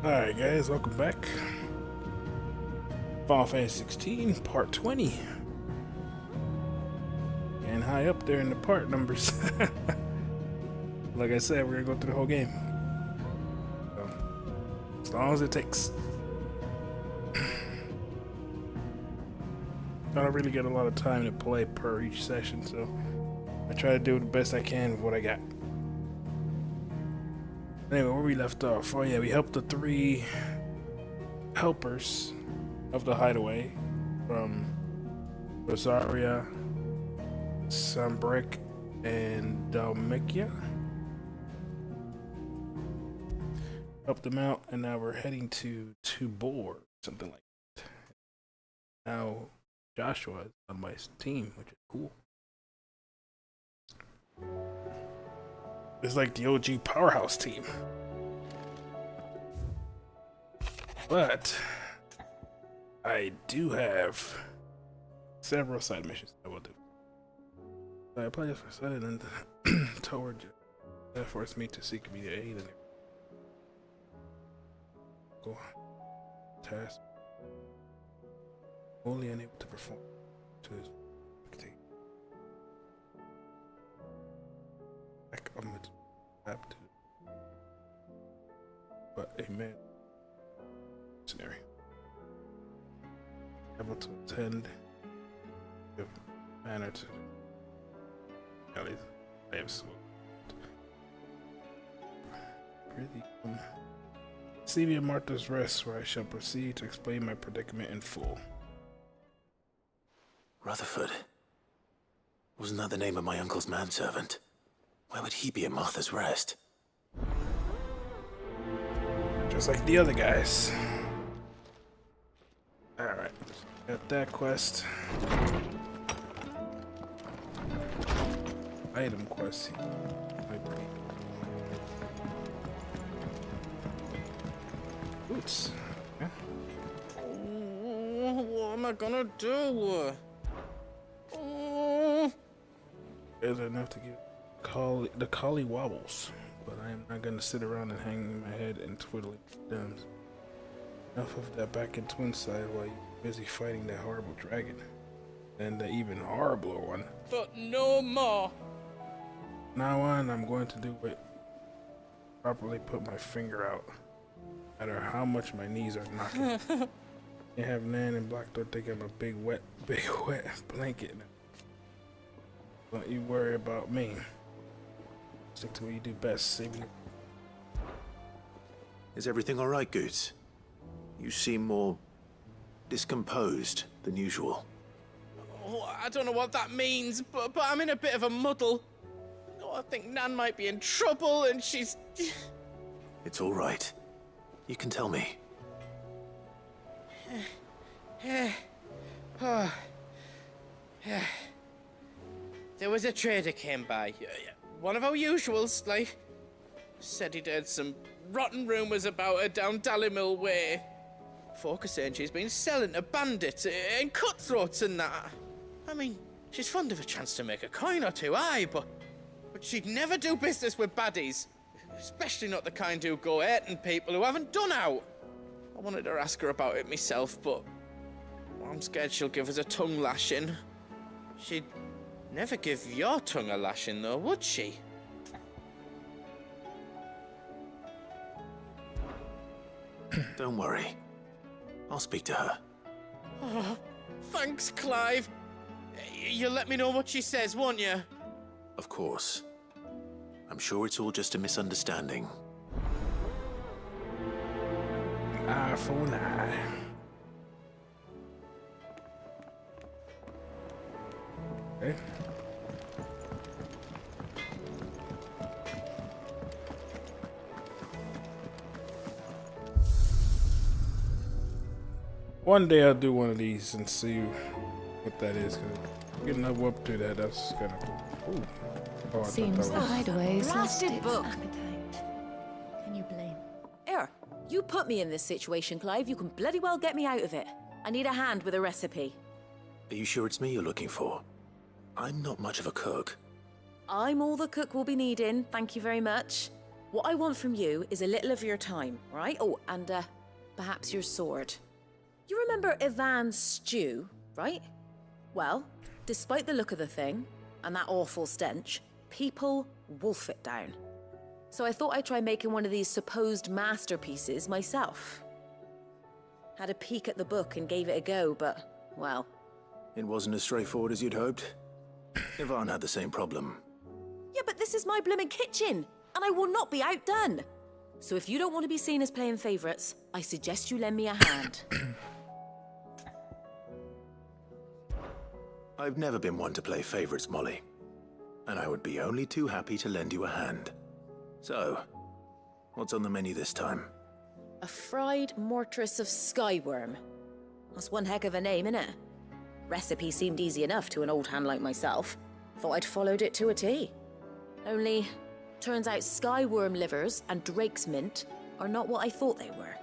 Alright guys, welcome back. Final Fantasy 16, part 20. And high up there in the part numbers. Like I said, we're gonna go through the whole game. So, as long as it takes. I don't really get a lot of time to play per each session, so I try to do the best I can with what I got. Anyway, where we left off. Oh yeah, we helped the 3 helpers of the hideaway from Rosaria, Sambrick, and Dalmikia. Helped them out, and now we're heading to Tubor, something like that. Now Joshua is on my team, which is cool. It's like the OG powerhouse team. But I do have several side missions I will do. I apply for sudden and toward you. That forced me to seek immediate aid and go task. Only unable to perform to his expectation. Back on the map to but a man scenario. Able to attend give manner to Kelly's lives. Really see me at Martha's Rest, where I shall proceed to explain my predicament in full. Rutherford. Wasn't that the name of my uncle's manservant? Why would he be at Martha's Rest? Just like the other guys. Alright, got that quest. Item quest. Boots. Yeah. What am I gonna do? Is enough to get the collie wobbles, but I am not gonna sit around and hang my head and twiddling thumbs. Enough of that back in Twinside while you're busy fighting that horrible dragon. And the even horribler one. But no more. Now on, I'm going to do it. Properly put my finger out. No matter how much my knees are knocking. You have Nan and Blackdoor think I'm a big wet blanket now. Don't you worry about me. Stick to what you do best, saving. Is everything alright, Goots? You seem more discomposed than usual. Oh, I don't know what that means, but I'm in a bit of a muddle. Oh, I think Nan might be in trouble, and she's... It's alright. You can tell me. There was a trader came by. One of our usuals, like. Said he'd heard some rotten rumours about her down Dallimil Way. Folk are saying she's been selling to bandits and cutthroats and that. I mean, she's fond of a chance to make a coin or two, aye, but she'd never do business with baddies. Especially not the kind who go hurting people who haven't done out. I wanted to ask her about it myself, but I'm scared she'll give us a tongue lashing. She'd never give your tongue a lashing, though, would she? Don't worry. I'll speak to her. Oh, thanks, Clive. You'll let me know what she says, won't you? Of course. I'm sure it's all just a misunderstanding. Eye for an eye. Okay. One day I'll do one of these and see what that is. Cause getting up to that, that's kind of cool. Ooh. Oh, Seems the hideaway's lost Blasted its book. appetite. Can you blame? Here, you put me in this situation, Clive. You can bloody well get me out of it. I need a hand with a recipe. Are you sure it's me you're looking for? I'm not much of a cook. I'm all the cook will be needing, thank you very much. What I want from you is a little of your time, right? Oh, and perhaps your sword. You remember Ivan's stew, right? Well, despite the look of the thing, and that awful stench, people wolf it down. So I thought I'd try making one of these supposed masterpieces myself. Had a peek at the book and gave it a go, but, well... It wasn't as straightforward as you'd hoped. Ivan had the same problem. Yeah, but this is my blooming kitchen, and I will not be outdone. So if you don't want to be seen as playing favourites, I suggest you lend me a hand. I've never been one to play favorites, Molly. And I would be only too happy to lend you a hand. So, what's on the menu this time? A fried mortress of skyworm. That's one heck of a name, innit? Recipe seemed easy enough to an old hand like myself. Thought I'd followed it to a T. Only, turns out skyworm livers and drake's mint are not what I thought they were.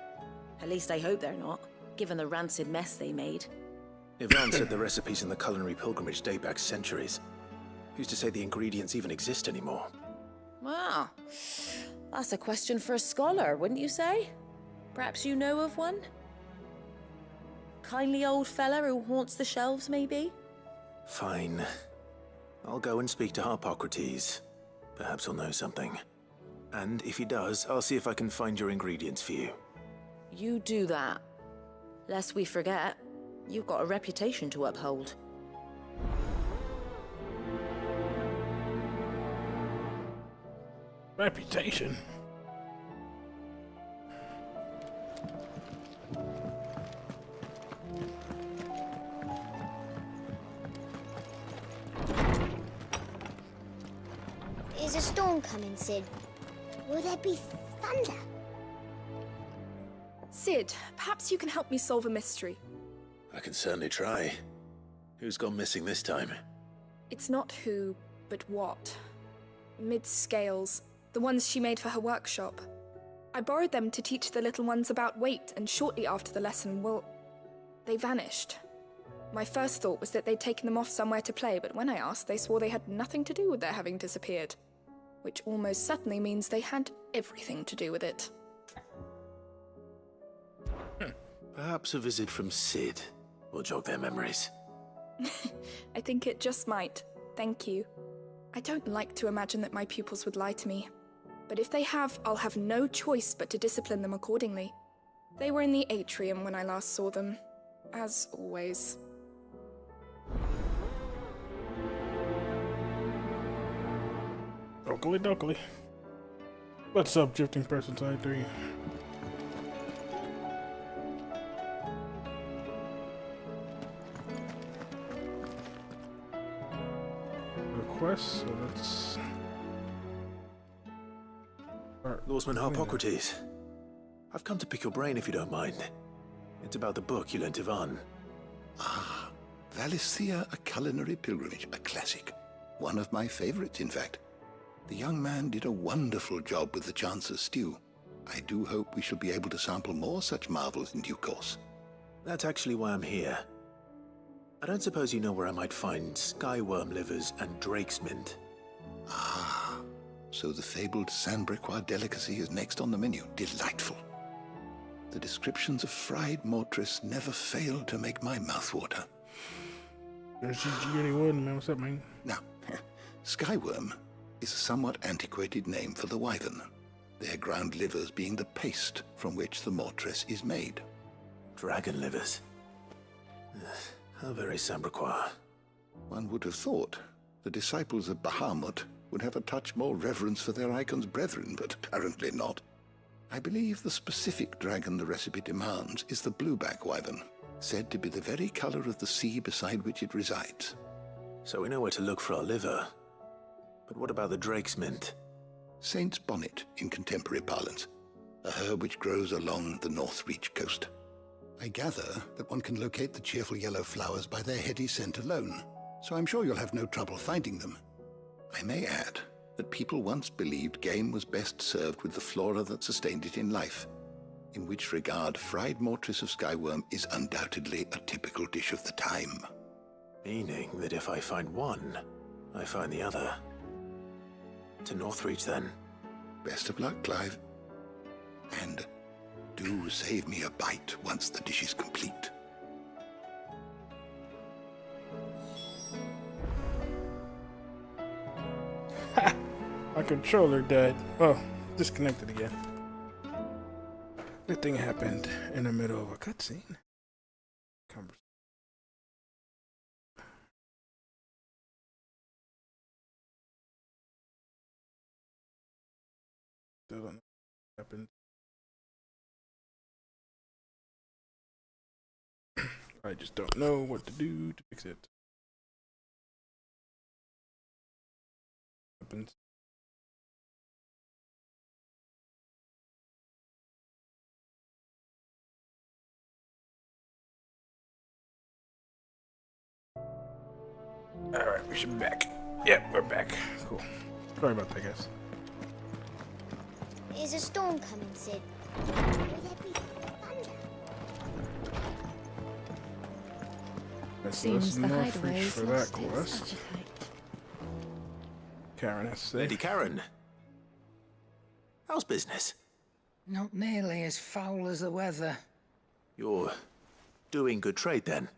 At least I hope they're not, given the rancid mess they made. Ivan said the recipes in the culinary pilgrimage date back centuries. Who's to say the ingredients even exist anymore? Wow, that's a question for a scholar, wouldn't you say? Perhaps you know of one? Kindly old fella who haunts the shelves, maybe? Fine. I'll go and speak to Harpocrates. Perhaps he'll know something. And if he does, I'll see if I can find your ingredients for you. You do that. Lest we forget, you've got a reputation to uphold. Reputation? Is a storm coming, Sid? Will there be thunder? Sid, perhaps you can help me solve a mystery. I can certainly try. Who's gone missing this time? It's not who, but what. Mid's scales, the ones she made for her workshop. I borrowed them to teach the little ones about weight, and shortly after the lesson, well, they vanished. My first thought was that they'd taken them off somewhere to play, but when I asked, they swore they had nothing to do with their having disappeared. Which almost certainly means they had everything to do with it. Perhaps a visit from Sid will jog their memories. I think it just might. Thank you. I don't like to imagine that my pupils would lie to me. But if they have, I'll have no choice but to discipline them accordingly. They were in the atrium when I last saw them. As always. Dokily dokily. What's up, drifting person side 3? Request, so let's start. Lawsman Harpocrates. I've come to pick your brain if you don't mind. It's about the book you lent Ivan. Ah, Valisthea, a culinary pilgrimage, a classic. One of my favorites, in fact. The young man did a wonderful job with the Chance's stew. I do hope we shall be able to sample more such marvels in due course. That's actually why I'm here. I don't suppose you know where I might find skyworm livers and drake's mint. Ah, so the fabled Sandbrequois delicacy is next on the menu. Delightful. The descriptions of fried mortress never fail to make my mouth water. There's XVI, man. What's up, man? Now, skyworm is a somewhat antiquated name for the wyvern, their ground livers being the paste from which the mortress is made. Dragon livers. How very Sandbrequois. One would have thought the disciples of Bahamut would have a touch more reverence for their icon's brethren, but apparently not. I believe the specific dragon the recipe demands is the blueback wyvern, said to be the very color of the sea beside which it resides. So we know where to look for our liver. But what about the drake's mint? Saint's bonnet in contemporary parlance, a herb which grows along the North Reach coast. I gather that one can locate the cheerful yellow flowers by their heady scent alone, so I'm sure you'll have no trouble finding them. I may add that people once believed game was best served with the flora that sustained it in life, in which regard fried mortress of skyworm is undoubtedly a typical dish of the time. Meaning that if I find one, I find the other. To Northreach, then. Best of luck, Clive. And do save me a bite once the dish is complete. My controller died. Oh, disconnected again. Good thing happened in the middle of a cutscene. Still don't know what happened. I just don't know what to do to fix it. Happens. Alright, we should be back. Yep, we're back. Cool. Sorry about that, guys. Is a storm coming, Sid? Will there be thunder? Seems the no hideaway fish is for that lost quest. its appetite. Karen has to say. Lady Karen. How's business? Not nearly as foul as the weather. You're doing good trade then?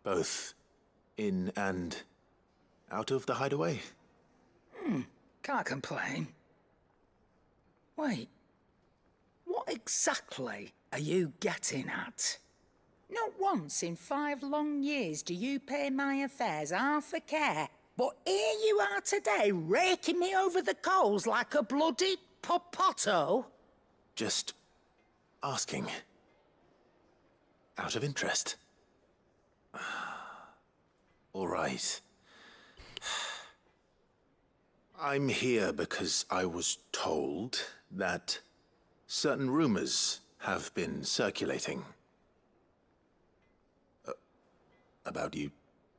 Both in and out of the hideaway? Can't complain. Wait. What exactly are you getting at? Not once in 5 long years do you pay my affairs half a care. But here you are today, raking me over the coals like a bloody popoto. Just asking. Out of interest. All right. I'm here because I was told that certain rumors have been circulating about you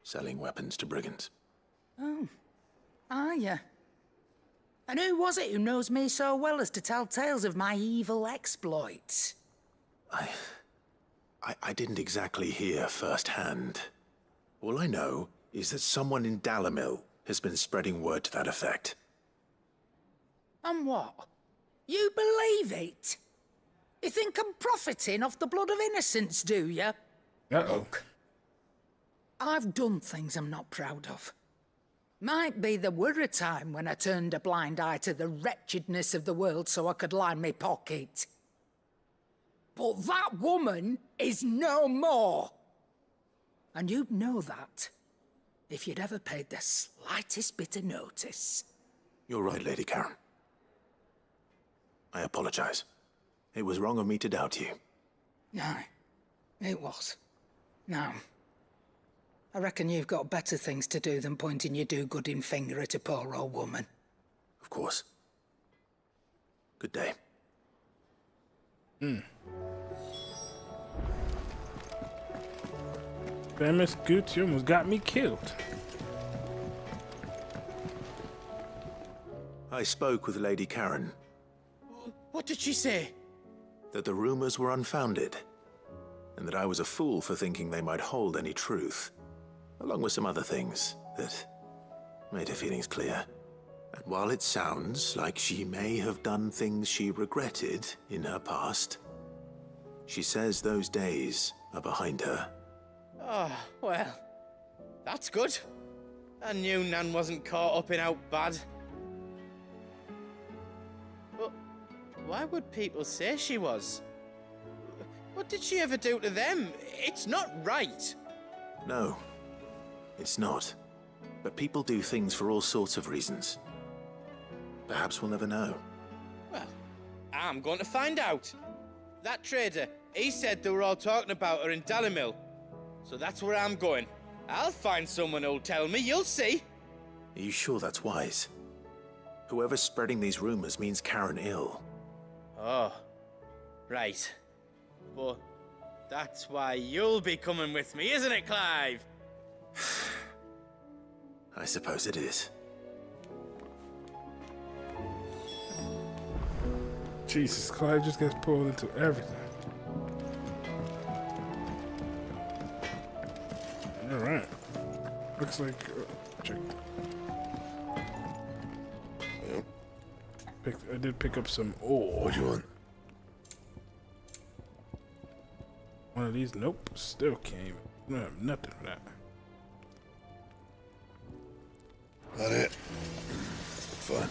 selling weapons to brigands. Oh, are ya? And who was it who knows me so well as to tell tales of my evil exploits? I didn't exactly hear firsthand. All I know is that someone in Dalimil has been spreading word to that effect. And what? You believe it? You think I'm profiting off the blood of innocents, do you? Uh-oh. Look, I've done things I'm not proud of. Might be there were a time when I turned a blind eye to the wretchedness of the world so I could line my pocket. But that woman is no more. And you'd know that if you'd ever paid the slightest bit of notice. You're right, Lady Karen. I apologize. It was wrong of me to doubt you. No, it was. Now, I reckon you've got better things to do than pointing your do-gooding finger at a poor old woman. Of course. Good day. Famous Gooch, you almost got me killed. I spoke with Lady Karen. What did she say? That the rumors were unfounded, and that I was a fool for thinking they might hold any truth, along with some other things that made her feelings clear. And while it sounds like she may have done things she regretted in her past, she says those days are behind her. Oh, well, that's good. I knew Nan wasn't caught up in out bad. But why would people say she was? What did she ever do to them? It's not right. No, it's not. But people do things for all sorts of reasons. Perhaps we'll never know. Well, I'm going to find out. That trader, he said they were all talking about her in Dalimil. So that's where I'm going. I'll find someone who'll tell me, you'll see. Are you sure that's wise? Whoever's spreading these rumors means Karen ill. Oh, right. But that's why you'll be coming with me, isn't it, Clive? I suppose it is. Jesus, Clive just gets pulled into everything. Alright. Looks like... check. Picked, I did pick up some ore. What do you want? One of these? Nope. Still can't even. I don't have nothing for that. That it? Fine.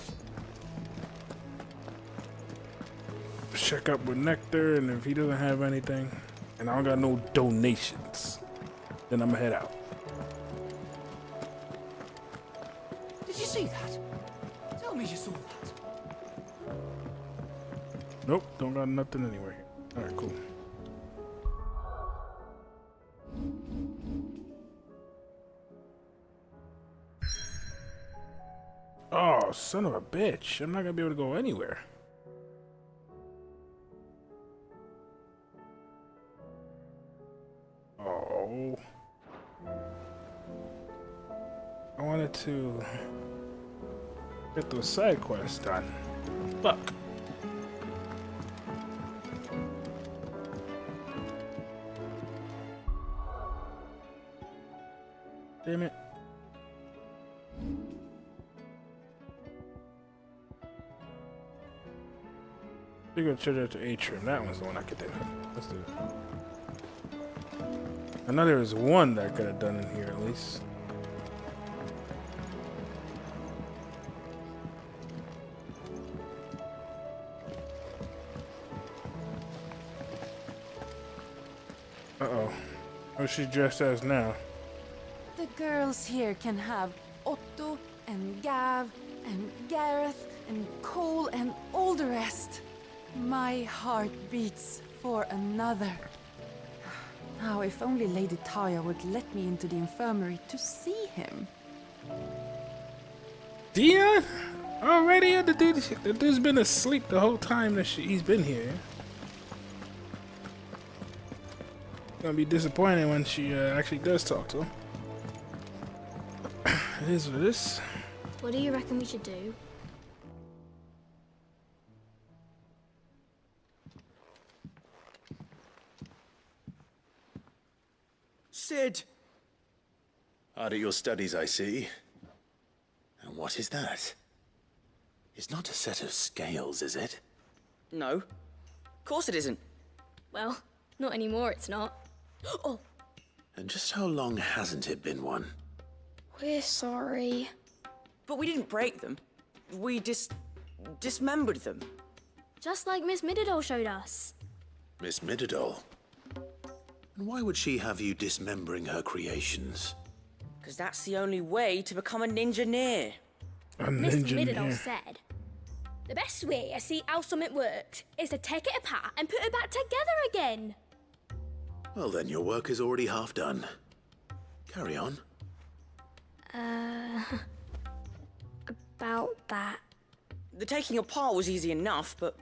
Check up with Nectar, and if he doesn't have anything, and I don't got no donations, then I'm gonna head out. Did you see that? Tell me you saw that. Nope, don't got nothing anywhere here. Alright, cool. Oh, son of a bitch. I'm not gonna be able to go anywhere. Oh. I wanted to get those side quests done. Fuck. Damn it. We're gonna charge out to Atrium. That one's the one I could do. Let's do it. I know there was one that I could have done in here at least. Uh-oh. What's she dressed as now? The girls here can have Otto and Gav and Gareth and Cole and all the rest. My heart beats for another. Now, if only Lady Taya would let me into the infirmary to see him. Dion? Already? The dude's been asleep the whole time that he's been here. Gonna be disappointed when she actually does talk to him. It is what it is. What do you reckon we should do? Sid! Hard at your studies, I see. And what is that? It's not a set of scales, is it? No. Of course it isn't. Well, not anymore, it's not. Oh, And just how long hasn't it been one? we're sorry. But we didn't break them. We dismembered them. Just like Miss Mididol showed us. Miss Mididol? And why would she have you dismembering her creations? Because that's the only way to become a ninja-neer. A Miss ninja Mididol near. said, the best way to see how something works is to take it apart and put it back together again. Well, then your work is already half done. Carry on. About that. The taking apart was easy enough, but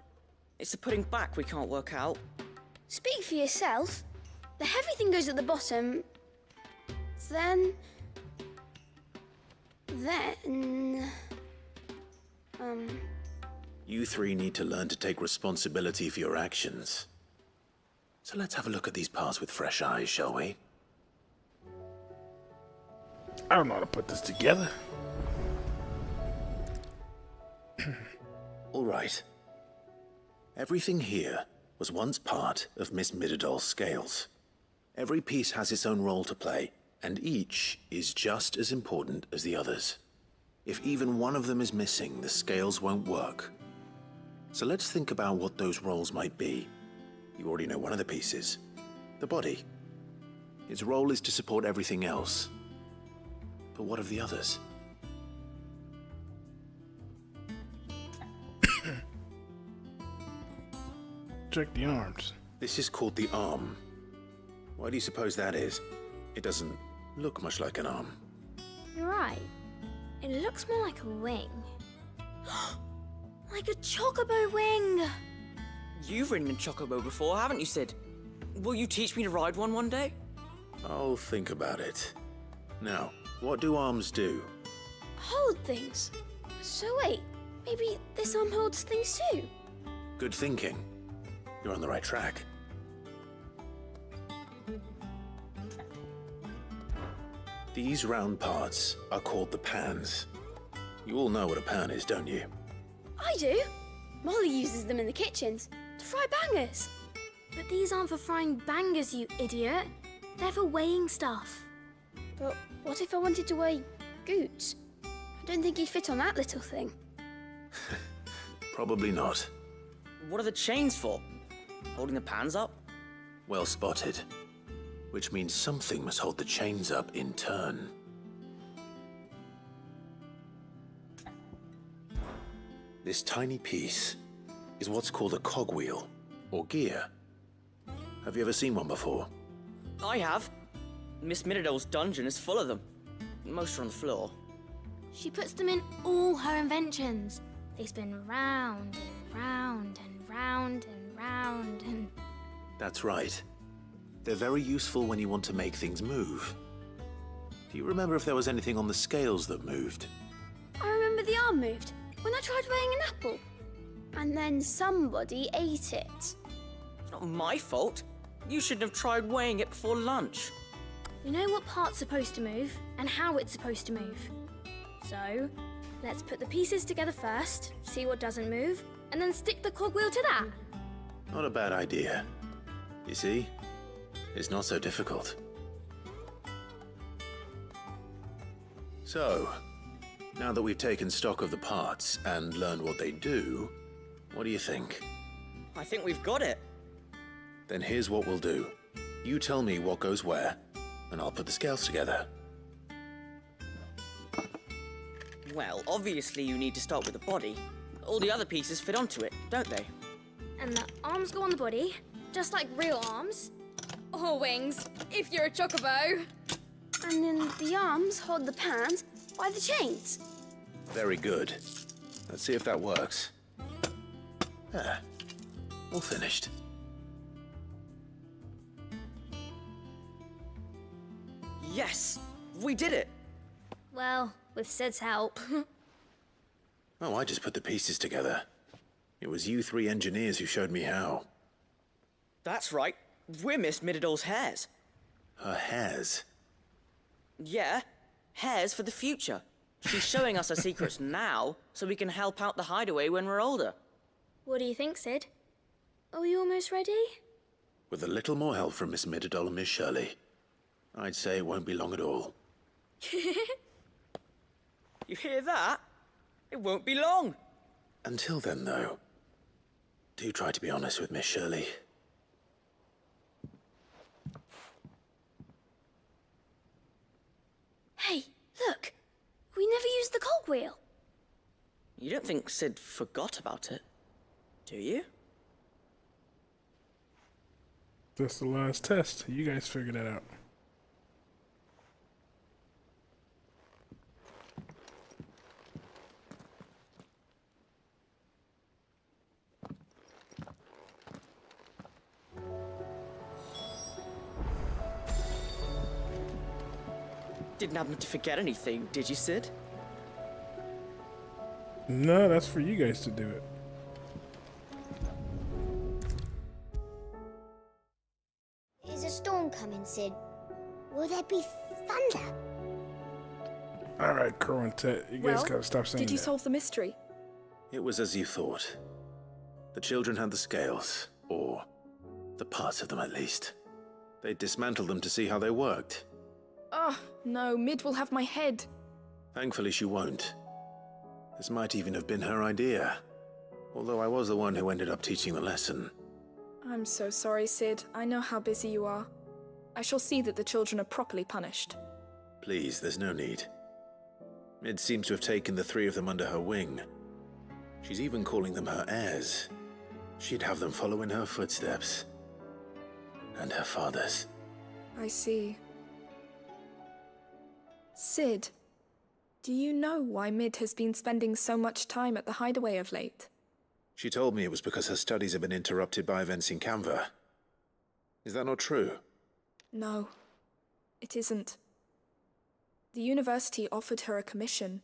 it's the putting back we can't work out. Speak for yourself. The heavy thing goes at the bottom. Then... You three need to learn to take responsibility for your actions. So let's have a look at these parts with fresh eyes, shall we? I don't know how to put this together. All right. Everything here was once part of Miss Mididol's scales. Every piece has its own role to play, and each is just as important as the others. If even one of them is missing, the scales won't work. So let's think about what those roles might be. You already know one of the pieces, the body. Its role is to support everything else. But what of the others? Check the arms. This is called the arm. Why do you suppose that is? It doesn't look much like an arm. You're right. It looks more like a wing. Like a chocobo wing! You've ridden a chocobo before, haven't you, Sid? Will you teach me to ride one day? I'll think about it. Now, what do arms do? Hold things. So wait, maybe this arm holds things too? Good thinking. You're on the right track. These round parts are called the pans. You all know what a pan is, don't you? I do. Molly uses them in the kitchens to fry bangers. But these aren't for frying bangers, you idiot. They're for weighing stuff. But what if I wanted to weigh Goots? I don't think he'd fit on that little thing. Probably not. What are the chains for? Holding the pans up? Well spotted. Which means something must hold the chains up in turn. This tiny piece is what's called a cogwheel, or gear. Have you ever seen one before? I have. Miss Middledale's dungeon is full of them. Most are on the floor. She puts them in all her inventions. They spin round and round and round and round and... That's right. They're very useful when you want to make things move. Do you remember if there was anything on the scales that moved? I remember the arm moved when I tried weighing an apple. And then somebody ate it. It's not my fault. You shouldn't have tried weighing it before lunch. We know what part's supposed to move and how it's supposed to move. So, let's put the pieces together first, see what doesn't move, and then stick the cogwheel to that. Not a bad idea. You see? It's not so difficult. So, now that we've taken stock of the parts and learned what they do, what do you think? I think we've got it. Then here's what we'll do. You tell me what goes where, and I'll put the scales together. Well, obviously you need to start with the body. All the other pieces fit onto it, don't they? And the arms go on the body, just like real arms. Or wings, if you're a chocobo. And then the arms hold the pans by the chains. Very good. Let's see if that works. There. All finished. Yes! We did it! Well, with Sid's help. Oh, I just put the pieces together. It was you three engineers who showed me how. That's right. We're Miss Middledale's hares. Her hairs? Yeah, hares for the future. She's showing us her secrets now, so we can help out the hideaway when we're older. What do you think, Sid? Are we almost ready? With a little more help from Miss Middledale and Miss Shirley, I'd say it won't be long at all. You hear that? It won't be long. Until then, though, do try to be honest with Miss Shirley. Hey, look! We never used the cogwheel. You don't think Sid forgot about it, do you? That's the last test. You guys figured that out. Didn't happen to forget anything, did you, Sid? No, that's for you guys to do it. Is a storm coming, Sid? Will there be thunder? All right, Crow and Tet, you guys gotta stop saying Did you that. solve the mystery? It was as you thought. The children had the scales, or the parts of them at least. They dismantled them to see how they worked. Oh, no, Mid will have my head. Thankfully, she won't. This might even have been her idea. Although I was the one who ended up teaching the lesson. I'm so sorry, Sid. I know how busy you are. I shall see that the children are properly punished. Please, there's no need. Mid seems to have taken the three of them under her wing. She's even calling them her heirs. She'd have them follow in her footsteps. And her father's. I see. Sid, do you know why Mid has been spending so much time at the hideaway of late? She told me it was because her studies have been interrupted by events in Canva. Is that not true? No, it isn't. The university offered her a commission.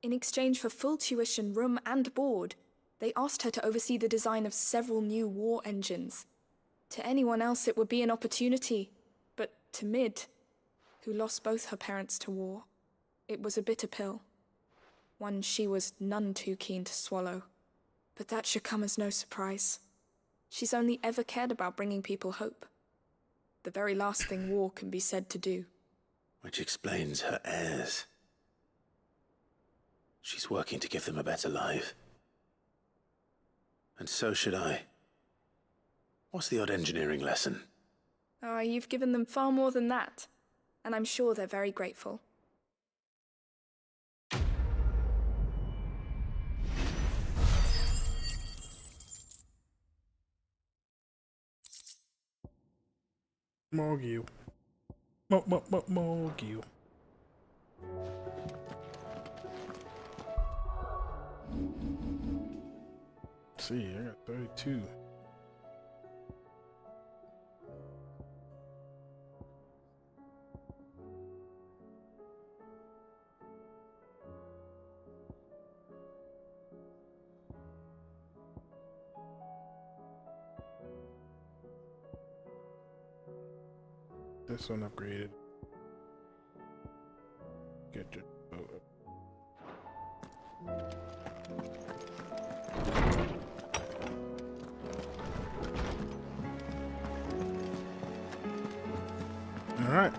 In exchange for full tuition, room and board, they asked her to oversee the design of several new war engines. To anyone else it would be an opportunity, but to Mid, who lost both her parents to war, it was a bitter pill. One she was none too keen to swallow. But that should come as no surprise. She's only ever cared about bringing people hope. The very last thing war can be said to do. Which explains her heirs. She's working to give them a better life. And so should I. What's the odd engineering lesson? Oh, you've given them far more than that. And I'm sure they're very grateful. Morgue. Morgue. See, I got 32. This one upgraded. Get your boat up. Alright. I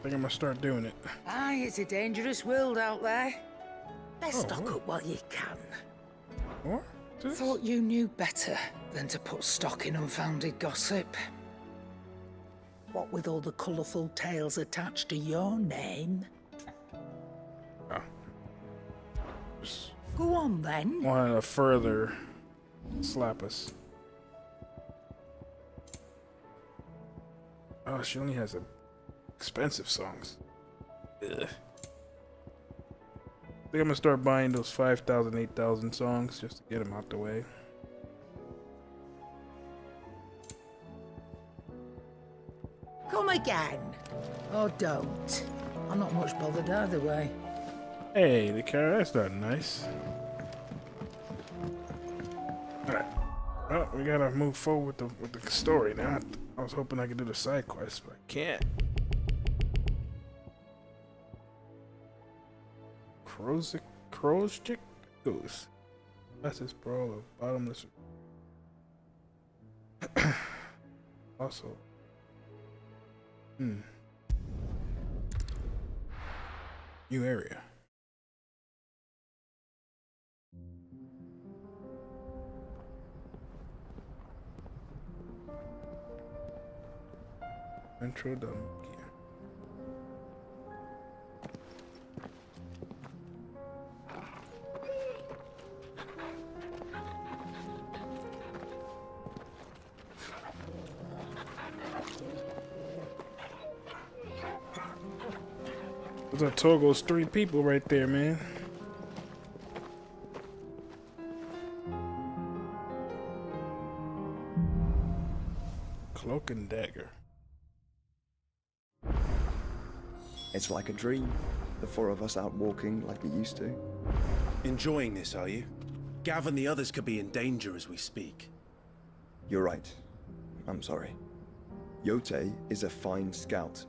think I'm gonna start doing it. Aye, it's a dangerous world out there. Let's stock up while you can. What? Thought you knew better than to put stock in unfounded gossip. What with all the colourful tales attached to your name? Oh. Just Go on then. wanted to further slap us. Oh, she only has expensive songs. Ugh. I think I'm gonna start buying those 5,000, 8,000 songs just to get them out the way. Come again. Or don't. I'm not much bothered either way. Hey, the car, that's not nice. Alright. Well, we gotta move forward with the story now. I was hoping I could do the side quest, but I can't. Crow's chick goose. That's his brawl of bottomless. Also. New area. Intro done. Those are Togo's 3 people right there, man. Cloak and dagger. It's like a dream. The 4 of us out walking like we used to. Enjoying this, are you? Gav and the others could be in danger as we speak. You're right. I'm sorry. Yote is a fine scout.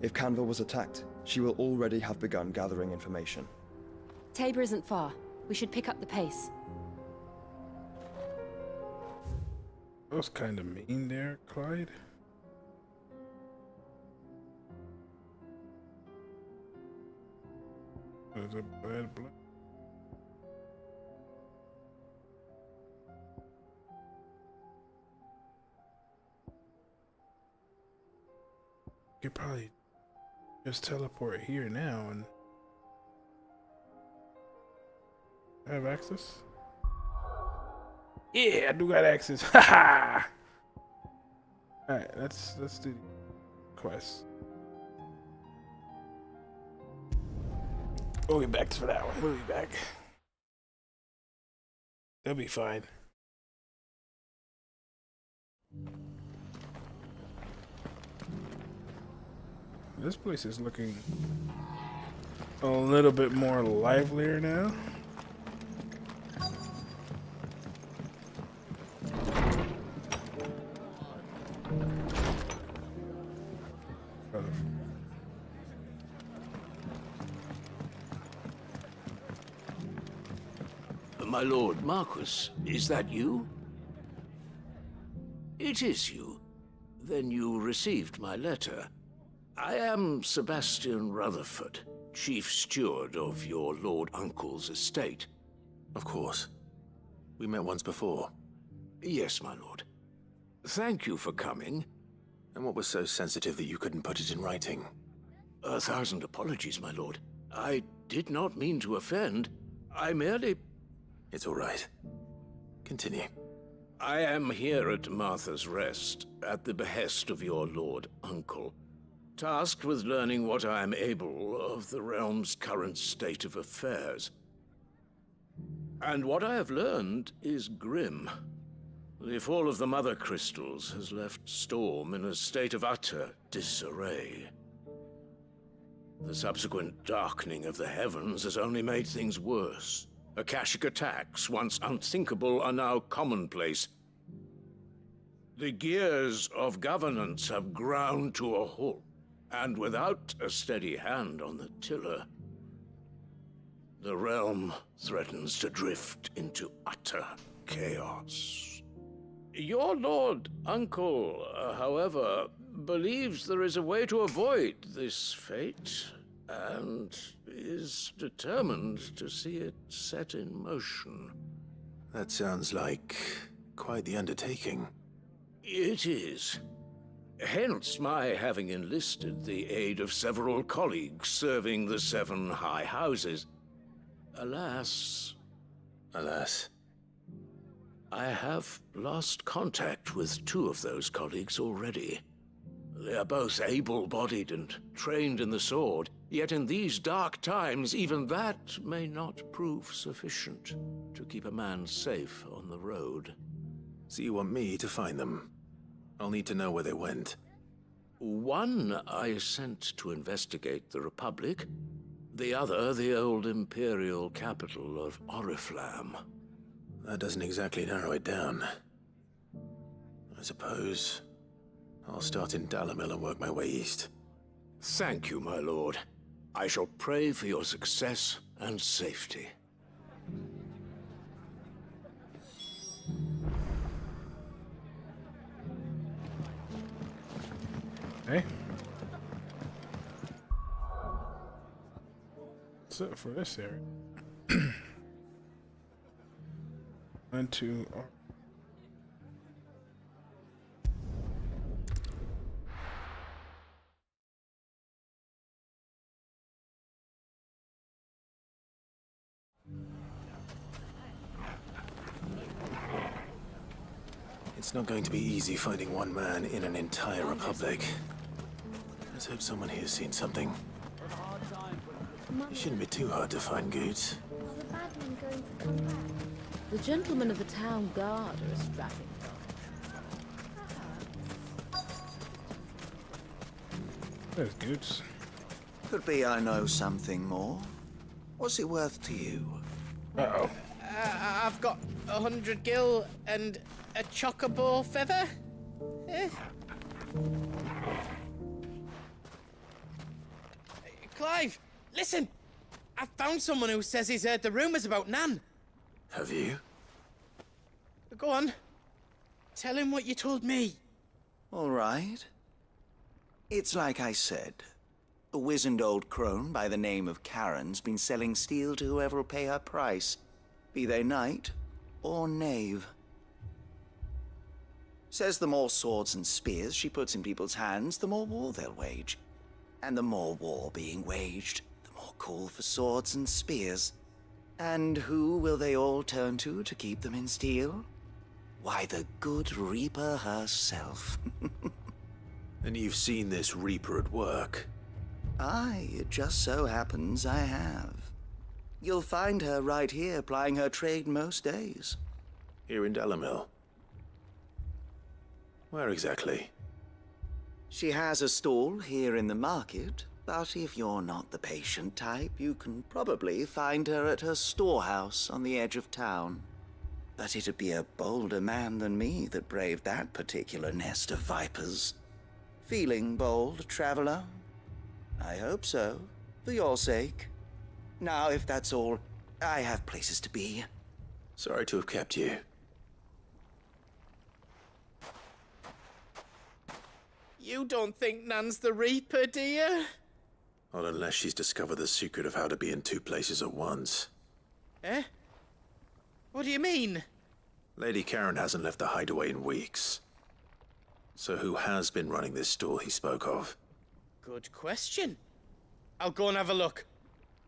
If Canva was attacked, she will already have begun gathering information. Tabor isn't far. We should pick up the pace. That was kind of mean there, Clyde. There's a bad blood. You could probably just teleport here now and have access. Yeah, I do got access. Haha. All right, let's do the quest. We'll be back for that one. We'll be back. They'll be fine. This place is looking a little bit more livelier now. My lord Marquis, is that you? It is you. Then you received my letter. I am Sebastian Rutherford, Chief Steward of your Lord Uncle's estate. Of course. We met once before. Yes, my lord. Thank you for coming. And what was so sensitive that you couldn't put it in writing? 1,000 apologies, my lord. I did not mean to offend. I merely... It's all right. Continue. I am here at Martha's Rest, at the behest of your Lord Uncle, tasked with learning what I am able of the realm's current state of affairs. And what I have learned is grim. The fall of the Mother Crystals has left Storm in a state of utter disarray. The subsequent darkening of the heavens has only made things worse. Akashic attacks, once unthinkable, are now commonplace. The gears of governance have ground to a halt, and without a steady hand on the tiller, the realm threatens to drift into utter chaos. Your Lord Uncle, however, believes there is a way to avoid this fate, and is determined to see it set in motion. That sounds like quite the undertaking. It is. Hence my having enlisted the aid of several colleagues serving the 7 high houses. Alas... Alas? I have lost contact with 2 of those colleagues already. They are both able-bodied and trained in the sword, yet in these dark times, even that may not prove sufficient to keep a man safe on the road. So you want me to find them? I'll need to know where they went. One I sent to investigate the Republic, the other the old Imperial capital of Oriflamme. That doesn't exactly narrow it down. I suppose I'll start in Dalimil and work my way east. Thank you, my lord. I shall pray for your success and safety. Hey. That's it for this area. 1, 2, It's not going to be easy finding one man in an entire republic. Let's hope someone here's seen something. It shouldn't be too hard to find Goots. Are the bad men going to come back? The gentlemen of the town guard are a strapping there's Goots. Could be I know something more. What's it worth to you? Uh-oh. I've got 100 gil and a chocobo feather. Clive, listen! I found someone who says he's heard the rumors about Nan. Have you? Go on. Tell him what you told me. All right. It's like I said. A wizened old crone by the name of Karen's been selling steel to whoever will pay her price, be they knight or knave. Says the more swords and spears she puts in people's hands, the more war they'll wage. And the more war being waged, the more call for swords and spears. And who will they all turn to keep them in steel? Why, the good Reaper herself. And you've seen this Reaper at work? Aye, it just so happens I have. You'll find her right here plying her trade most days. Here in Dalimil? Where exactly? She has a stall here in the market, but if you're not the patient type, you can probably find her at her storehouse on the edge of town. But it'd be a bolder man than me that braved that particular nest of vipers. Feeling bold, traveler? I hope so, for your sake. Now, if that's all, I have places to be. Sorry to have kept you. You don't think Nan's the Reaper, do you? Not unless she's discovered the secret of how to be in two places at once. Eh? What do you mean? Lady Karen hasn't left the hideaway in weeks. So who has been running this stall he spoke of? Good question. I'll go and have a look.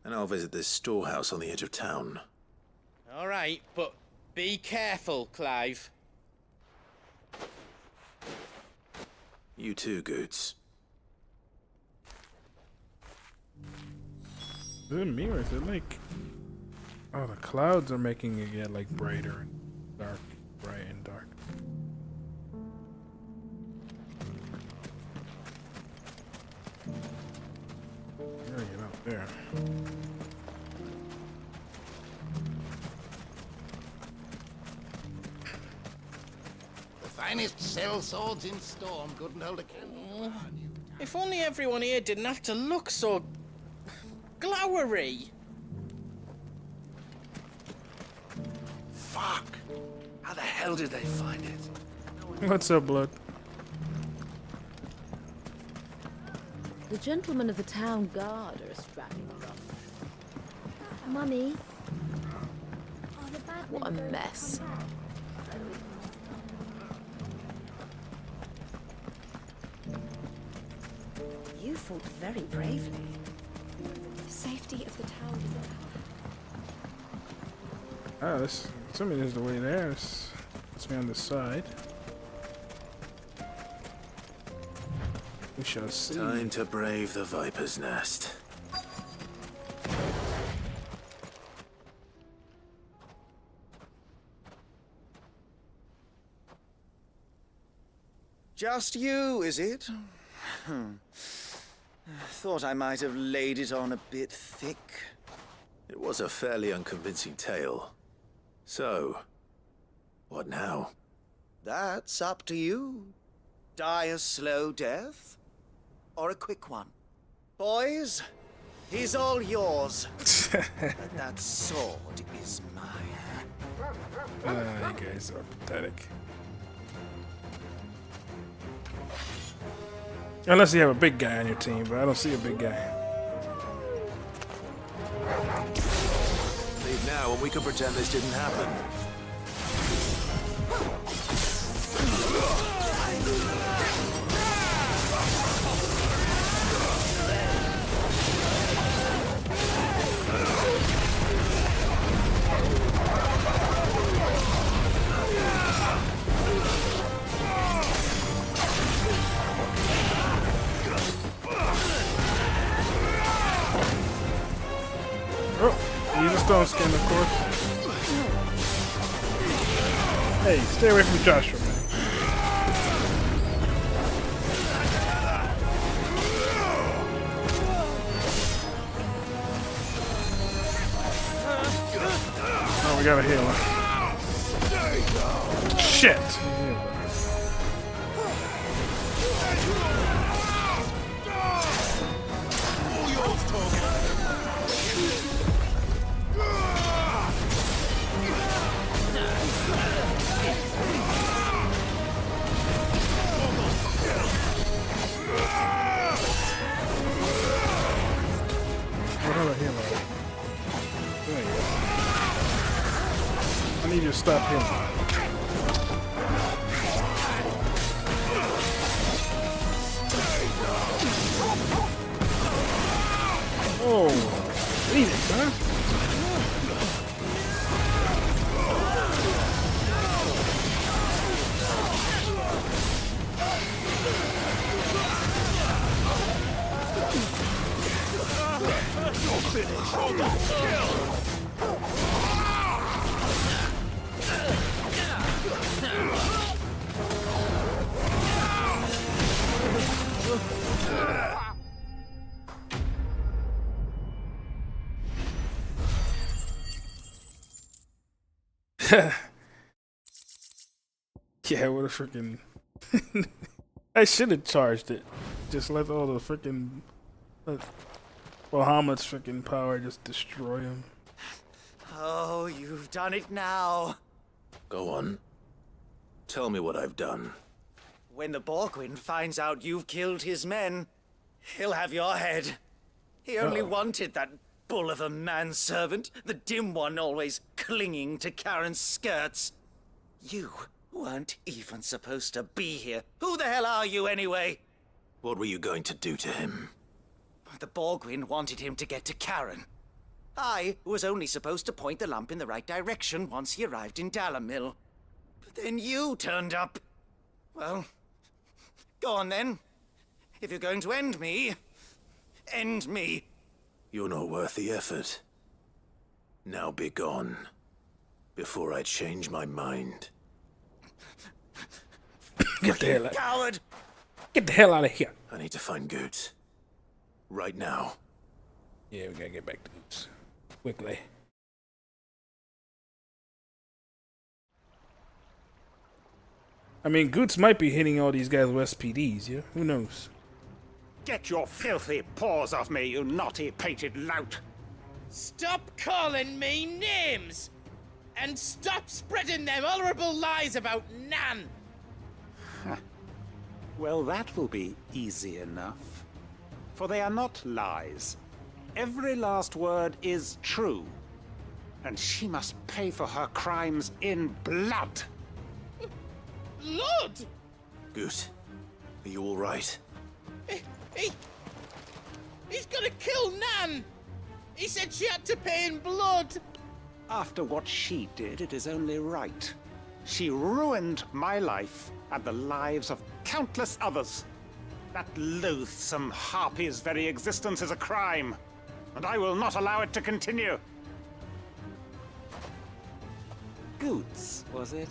And I'll visit this storehouse on the edge of town. All right, but be careful, Clive. You too, Goots. The mirrors, they're like... Oh, the clouds are making it get like brighter and dark. Bright and dark. Gotta get up there. The finest cell swords in Storm couldn't hold a candle. If only everyone here didn't have to look so... glowery. Fuck! How the hell did they find it? What's up, blood? The gentlemen of the town guard are a strapping lot. Mummy, are the bad What a mess. You fought very bravely. The safety of the town is at Oh, this... Assuming there's the way there. It's me on the side. We shall see. Time to brave the Viper's Nest. Just you, is it? Thought I might have laid it on a bit thick. It was a fairly unconvincing tale. So, what now? That's up to you. Die a slow death, or a quick one. Boys, he's all yours. But that sword is mine. You guys are pathetic. Unless you have a big guy on your team, but I don't see a big guy. Leave now and we can pretend this didn't happen. Oh, use a stone skin, of course. Hey, stay away from Joshua, man. Oh, we got a healer. Shit! I need you to stop him. Oh, Phoenix, huh? Yeah, what a freaking... I should have charged it. Just let all the freaking... Bahamut's freaking power just destroy him. Oh, you've done it now. Go on. Tell me what I've done. When the Borgwyn finds out you've killed his men, he'll have your head. He only wanted that bull of a manservant, the dim one always clinging to Karen's skirts. You weren't even supposed to be here. Who the hell are you anyway? What were you going to do to him? The Borgwyn wanted him to get to Karen. I was only supposed to point the lamp in the right direction once he arrived in Dalamil. But then you turned up. Well, go on then. If you're going to end me, end me. You're not worth the effort. Now be gone, before I change my mind. Get the hell out. Coward! Get the hell out of here. I need to find Goots. Right now. Yeah, we gotta get back to Goots. Quickly. I mean, Goots might be hitting all these guys with SPDs, yeah? Who knows? Get your filthy paws off me, you naughty-pated lout! Stop calling me names! And stop spreading them horrible lies about Nan! Well, that will be easy enough. For they are not lies. Every last word is true. And she must pay for her crimes in blood. Blood? Goot, are you all right? He's gonna kill Nan! He said she had to pay in blood! After what she did, it is only right. She ruined my life and the lives of countless others. That loathsome harpy's very existence is a crime, and I will not allow it to continue. Goots, was it?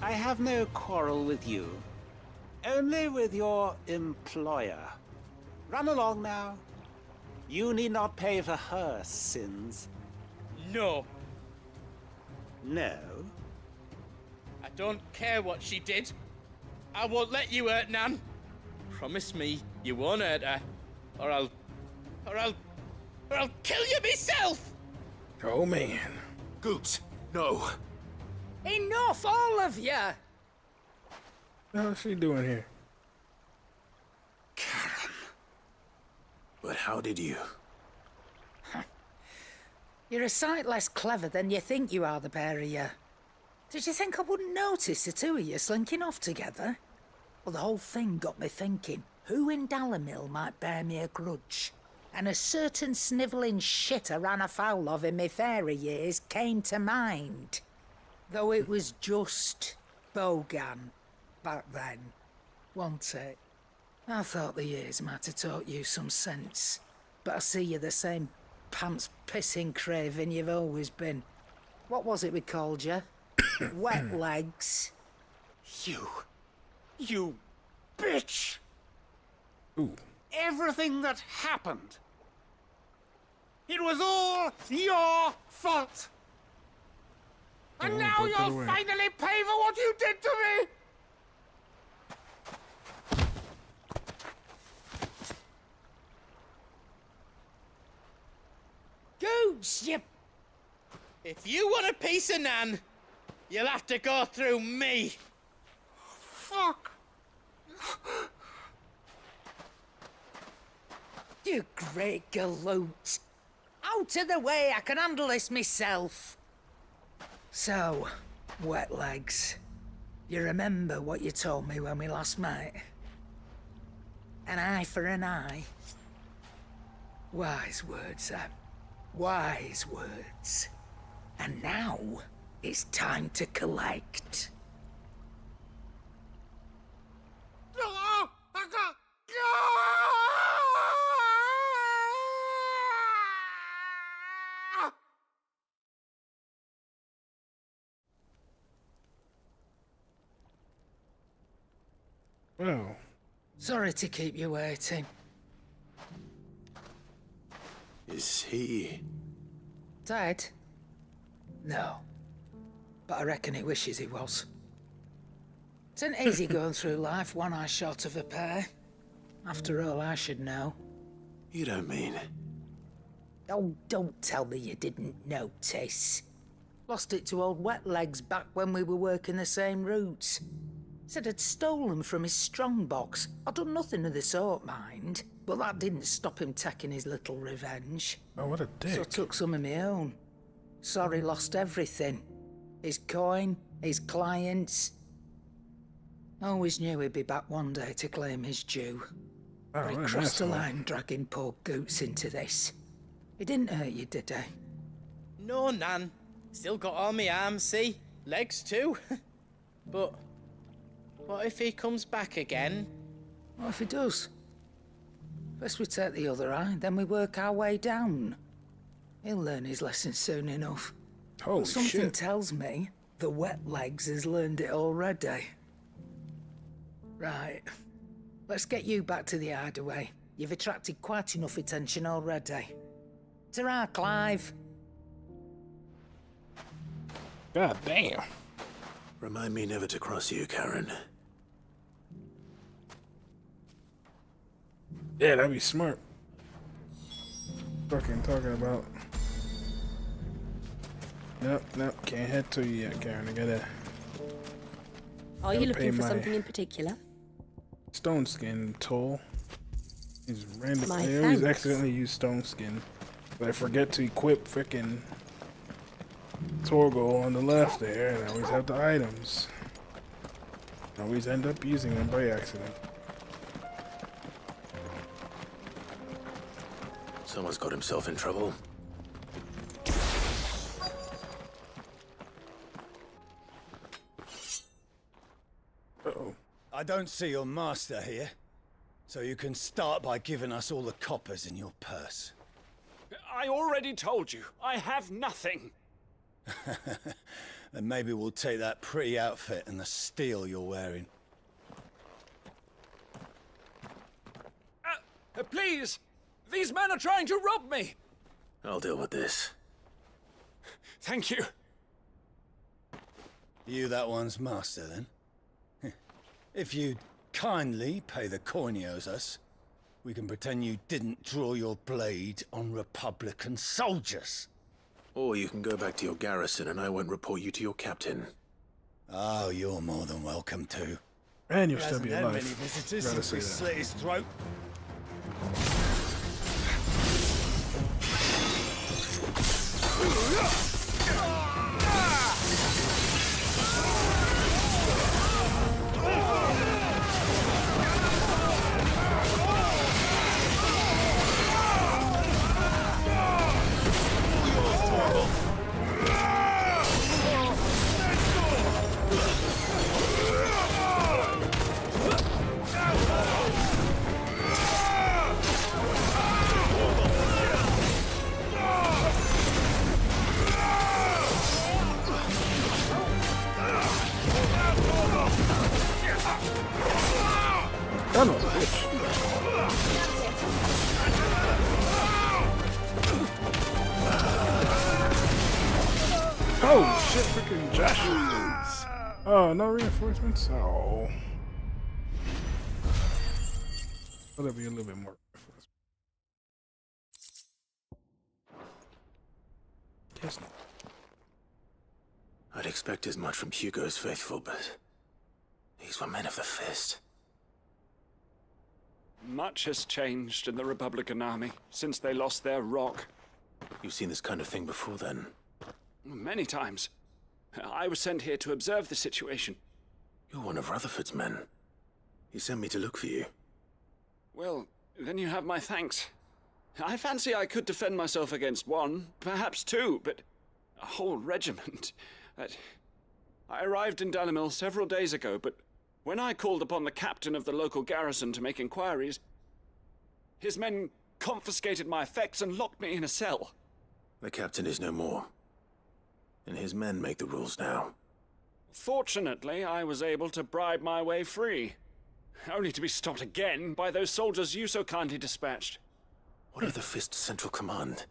I have no quarrel with you. Only with your employer. Run along now. You need not pay for her sins. No. No? I don't care what she did. I won't let you hurt Nan. Promise me you won't hurt her, or I'll kill you myself! Oh, man. Goots, no. Enough, all of you! How's she doing here? But how did you? You're a sight less clever than you think you are, the pair of you. Did you think I wouldn't notice the two of you slinking off together? Well, the whole thing got me thinking, who in Dalamil might bear me a grudge? And a certain snivelling shit I ran afoul of in my fairy years came to mind. Though it was just Bogan back then, wasn't it? I thought the years might have taught you some sense, but I see you're the same pants-pissing craven you've always been. What was it we called you? Wet legs. You bitch! Ooh. Everything that happened, it was all your fault! And now you'll finally pay for what you did to me! Goots, you... If you want a piece of Nan, you'll have to go through me. Fuck! You great galoot. Out of the way, I can handle this myself. So, wet legs, you remember what you told me when we last met? An eye for an eye. Wise words, Sam. Wise words. And now, it's time to collect. Well. Sorry to keep you waiting. Is he... Dead? No. But I reckon he wishes he was. It isn't easy going through life one eye short of a pair. After all, I should know. You don't mean... Oh, don't tell me you didn't notice. Lost it to old Wet Legs back when we were working the same routes. Said I'd stolen from his strongbox. I'd done nothing of the sort, mind. But that didn't stop him taking his little revenge. Oh, what a dick. So I took some of my own. Sorry, lost everything. His coin, his clients. Always knew he'd be back one day to claim his due. Oh, But he crossed the line dragging poor Goots into this. He didn't hurt you, did he? No, Nan. Still got all my arms, see? Legs too. But what if he comes back again? What if he does? First we take the other eye, then we work our way down. He'll learn his lesson soon enough. Holy But something shit. tells me the Wet Legs has learned it already. Right. Let's get you back to the hideaway. You've attracted quite enough attention already. Ta-ra, Clive. God damn. Remind me never to cross you, Karen. Yeah, that'd be smart. Fucking talking about. Nope, can't head to you yet, Karen. I gotta. Are you gotta looking pay for my something in particular? Stone skin toll. He's random. My I always thanks. accidentally use stone skin. But I forget to equip frickin' Torgo on the left there, and I always have the items. I always end up using them by accident. Someone's got himself in trouble. Uh-oh. I don't see your master here, so you can start by giving us all the coppers in your purse. I already told you, I have nothing. Then maybe we'll take that pretty outfit and the steel you're wearing. Please! These men are trying to rob me! I'll deal with this. Thank you. You that one's master, then? If you'd kindly pay the coin he owes us, we can pretend you didn't draw your blade on Republican soldiers. Or you can go back to your garrison and I won't report you to your captain. Oh, you're more than welcome to. And you'll He still be hasn't had alive. many visitors Gotta since we say that. slit his throat. Son of a bitch. Oh shit, freaking Josh. Oh, no reinforcements? Oh. That'll be a little bit more reinforcements. Guess not. I'd expect as much from Hugo's faithful, but these were men of the fist. Much has changed in the Republican Army since they lost their rock. You've seen this kind of thing before, then? Many times. I was sent here to observe the situation. You're one of Rutherford's men. He sent me to look for you. Well, then you have my thanks. I fancy I could defend myself against one, perhaps two, but a whole regiment. I arrived in Dalimil several days ago, but when I called upon the captain of the local garrison to make inquiries, his men confiscated my effects and locked me in a cell. The captain is no more, and his men make the rules now. Fortunately, I was able to bribe my way free, only to be stopped again by those soldiers you so kindly dispatched. What of the Fist's central command?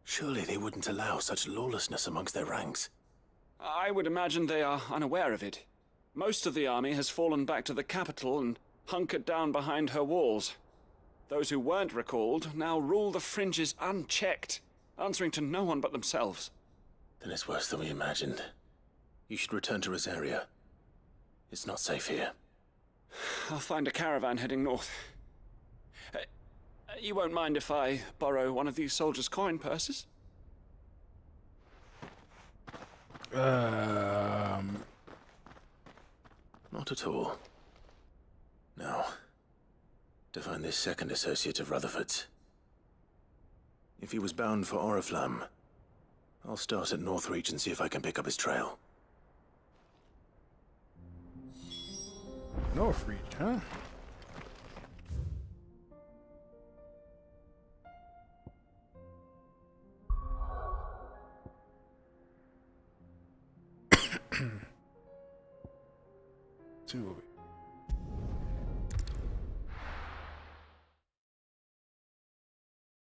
Surely they wouldn't allow such lawlessness amongst their ranks. I would imagine they are unaware of it. Most of the army has fallen back to the capital and hunkered down behind her walls. Those who weren't recalled now rule the fringes unchecked, answering to no one but themselves. Then it's worse than we imagined. You should return to Rosaria. It's not safe here. I'll find a caravan heading north. You won't mind if I borrow one of these soldiers' coin purses? Not at all. Now, to find this second associate of Rutherford's. If he was bound for Oriflamme, I'll start at Northreach and see if I can pick up his trail. Northreach, huh? Two of it.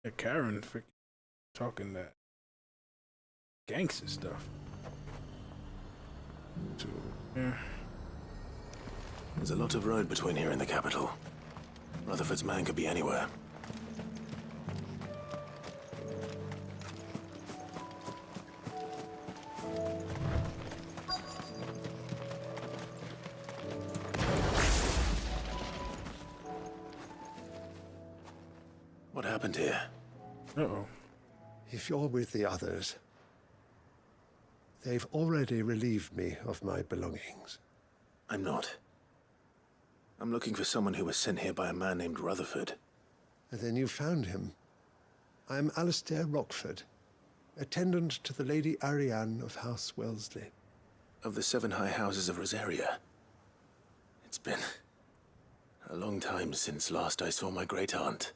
Yeah, Karen freaking talking that gangster stuff. Two, yeah. There's a lot of road between here and the capital. Rutherford's man could be anywhere. What happened here? Uh-oh. If you're with the others, they've already relieved me of my belongings. I'm not. I'm looking for someone who was sent here by a man named Rutherford. And then you found him. I'm Alistair Rockford, attendant to the Lady Ariane of House Wellesley. Of the 7 high houses of Rosaria. It's been a long time since last I saw my great-aunt.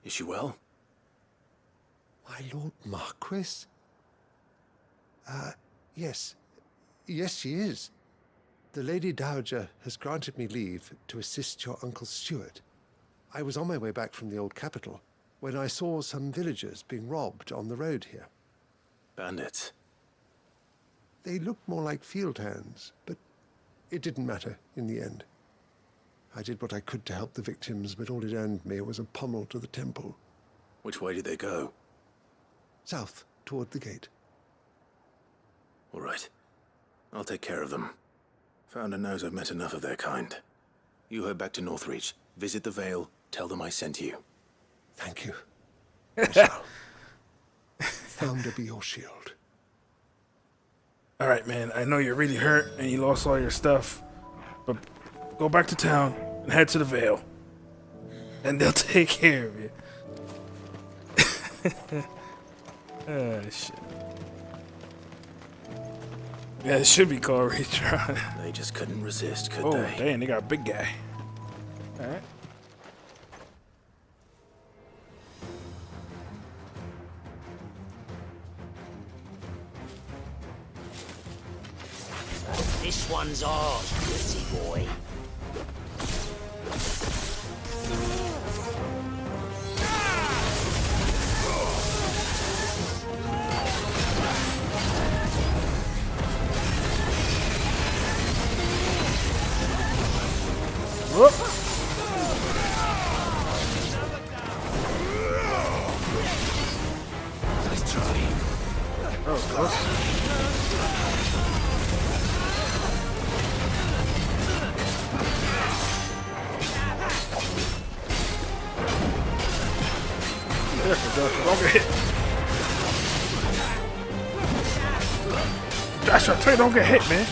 Is she well? My Lord Marquis? Yes. Yes, she is. The Lady Dowager has granted me leave to assist your Uncle Stuart. I was on my way back from the old capital when I saw some villagers being robbed on the road here. Bandits? They looked more like field hands, but it didn't matter in the end. I did what I could to help the victims, but all it earned me was a pommel to the temple. Which way did they go? South, toward the gate. All right. I'll take care of them. Founder knows I've met enough of their kind. You head back to Northreach, visit the Vale, tell them I sent you. Thank you. I shall. Founder be your shield. All right, man. I know you're really hurt and you lost all your stuff, but go back to town and head to the Vale, and they'll take care of you. Oh, shit. Yeah, it should be called Retron. They just couldn't resist, could Oh, they? dang, they got a big guy. All right. This one's ours, pretty boy. Whoop. Nice try. That was close. Careful, Joshua. Don't get hit. Joshua, tell you don't get hit, man.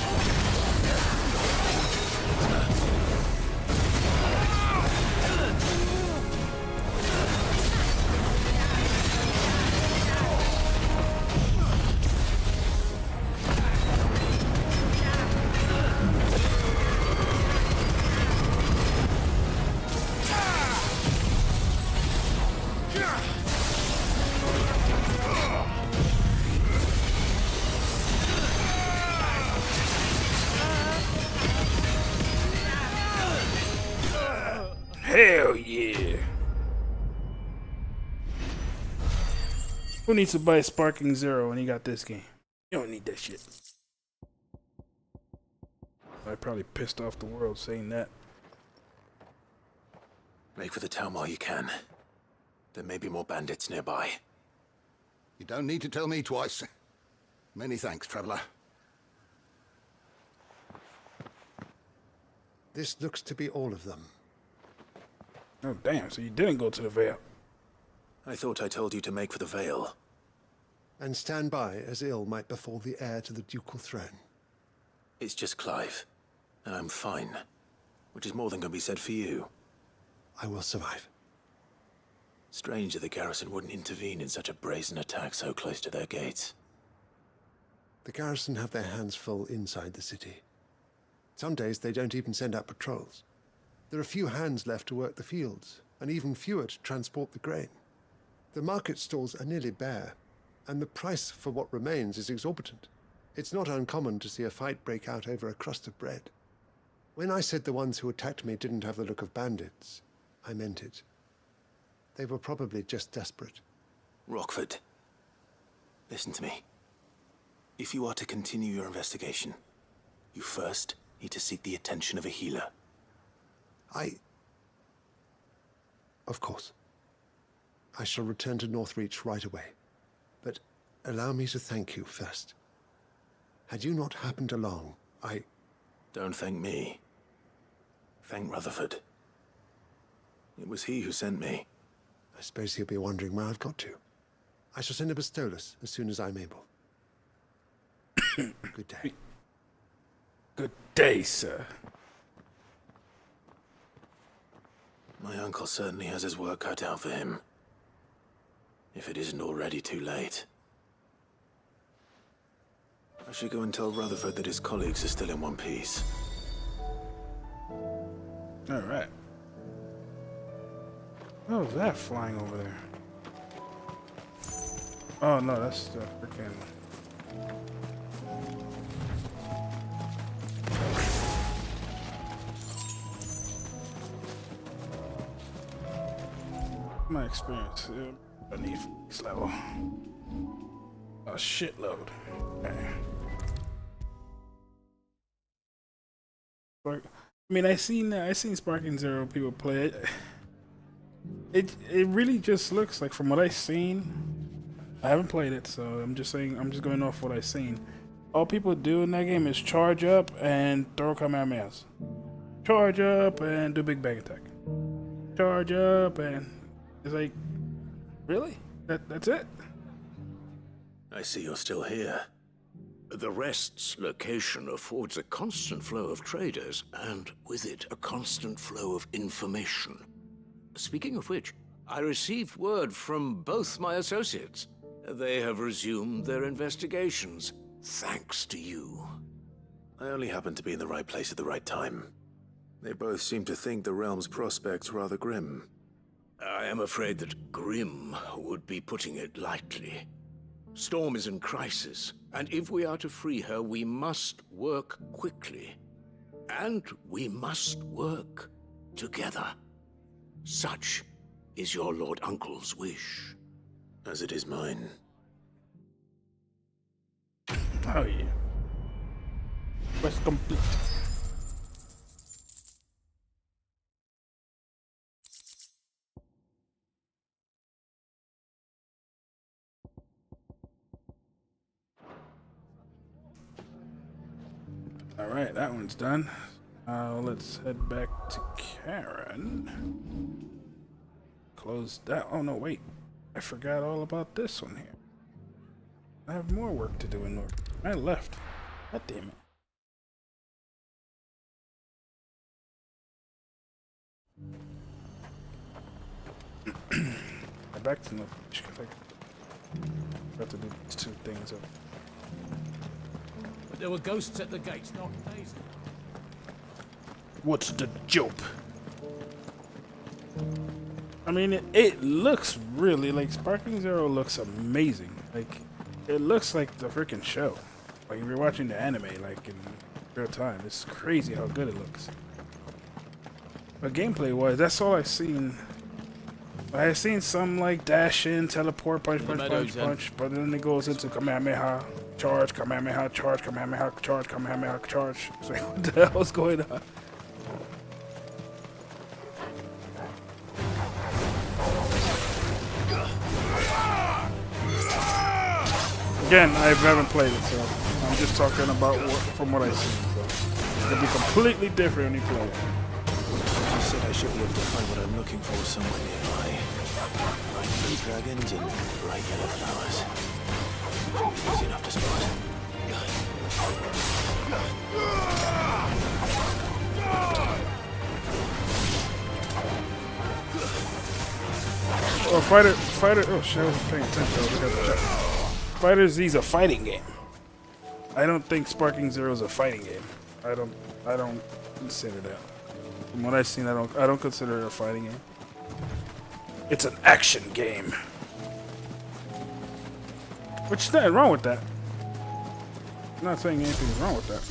Hell yeah. Who needs to buy a Sparking Zero when he got this game? You don't need that shit. I probably pissed off the world saying that. Make for the town while you can. There may be more bandits nearby. You don't need to tell me twice. Many thanks, traveler. This looks to be all of them. Oh, damn, so you didn't go to the Vale. I thought I told you to make for the Vale. And stand by as ill might befall the heir to the ducal throne. It's just Clive, and I'm fine. Which is more than can be said for you. I will survive. Strange that the garrison wouldn't intervene in such a brazen attack so close to their gates. The garrison have their hands full inside the city. Some days they don't even send out patrols. There are few hands left to work the fields, and even fewer to transport the grain. The market stalls are nearly bare, and the price for what remains is exorbitant. It's not uncommon to see a fight break out over a crust of bread. When I said the ones who attacked me didn't have the look of bandits, I meant it. They were probably just desperate. Rockford, listen to me. If you are to continue your investigation, you first need to seek the attention of a healer. Of course. I shall return to Northreach right away. But allow me to thank you first. Had you not happened along, Don't thank me. Thank Rutherford. It was he who sent me. I suppose he'll be wondering where I've got to. I shall send a Bastolus as soon as I'm able. Good day. Good day, sir. My uncle certainly has his work cut out for him. If it isn't already too late. I should go and tell Rutherford that his colleagues are still in one piece. All right. What was that flying over there? Oh no, that's the freaking. My experience I need for this level. A shitload. Okay. I mean, I seen Sparking Zero people play it. It really just looks like, from what I've seen, I haven't played it, so I'm just saying, I'm just going off what I've seen. All people do in that game is charge up and throw Kamehamehas. Charge up and do big bang attack. Charge up and it's like, really? That's it? I see you're still here. The Rest's location affords a constant flow of traders, and with it, a constant flow of information. Speaking of which, I received word from both my associates. They have resumed their investigations, thanks to you. I only happened to be in the right place at the right time. They both seem to think the realm's prospects rather grim. I am afraid that grim would be putting it lightly. Storm is in crisis, and if we are to free her, we must work quickly. And we must work together. Such is your Lord Uncle's wish. As it is mine. Oh yeah. Quest complete. Alright, that one's done. Let's head back to Karen. Close that. Oh no, wait. I forgot all about this one here. I have more work to do in North. I left. God damn it. Back to North because I have to do these two things up. But there were ghosts at the gates, not days. What's the joke? I mean, it looks really, like, Sparking Zero looks amazing. Like, it looks like the freaking show. Like, if you're watching the anime, like, in real time, it's crazy how good it looks. But gameplay-wise, that's all I've seen. I've seen some, like, dash in, teleport, punch, punch, punch, punch, but then it goes into Kamehameha, charge, Kamehameha, charge, Kamehameha, charge, Kamehameha, charge. So what the hell's going on? Again, I haven't played it, so I'm just talking about from what I've seen. So it'll be completely different when you play it. You said I should be able to find what I'm looking for somewhere nearby. Bright blue dragons and bright yellow flowers. Should be easy enough to spot. Oh, fighter. Oh shit, I wasn't paying attention. I was looking at the chat. Fighter Z's a fighting game. I don't think Sparking Zero is a fighting game. I don't consider that. From what I've seen, I don't consider it a fighting game. It's an action game. Which is nothing wrong with that. I'm not saying anything's wrong with that.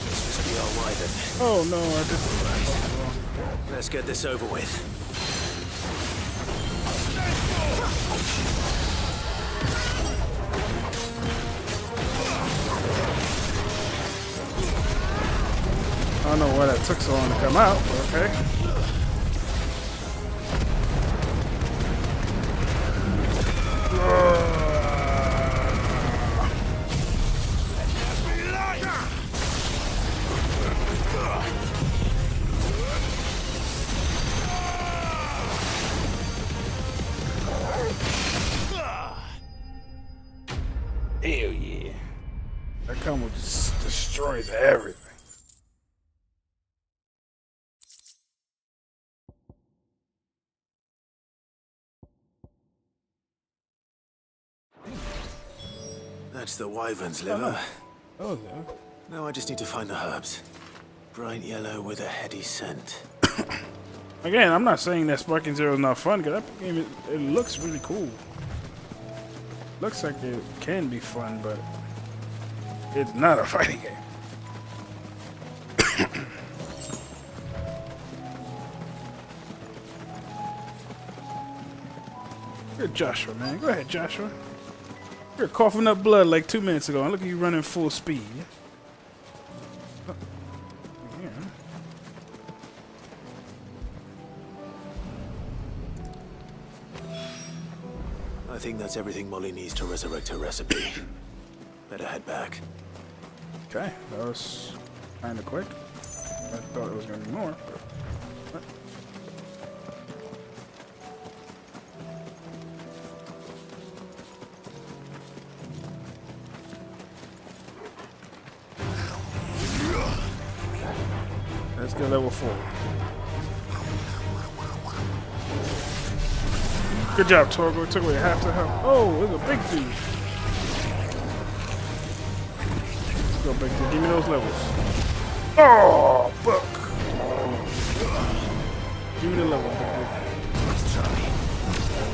This must be our wyvern. Oh no, I just. Let's get this over with. I don't know why that took so long to come out, but okay. Hell yeah. That combo just destroys everything. That's the wyvern's liver. Oh, yeah. Now I just need to find the herbs. Bright yellow with a heady scent. Again, I'm not saying that Sparking Zero is not fun, because that game, it looks really cool. Looks like it can be fun, but it's not a fighting game. Good Joshua, man. Go ahead, Joshua. You're coughing up blood like 2 minutes ago, and look at you running full speed. Yeah. I think that's everything Molly needs to resurrect her recipe. Better head back. Okay, that was kind of quick. I thought it was going to be more. But... Let's go level 4. Good job, Torgo. It took away half the health. Oh, it's a big dude. Let's go, big dude. Give me those levels. Oh, fuck. Give me the level, big dude.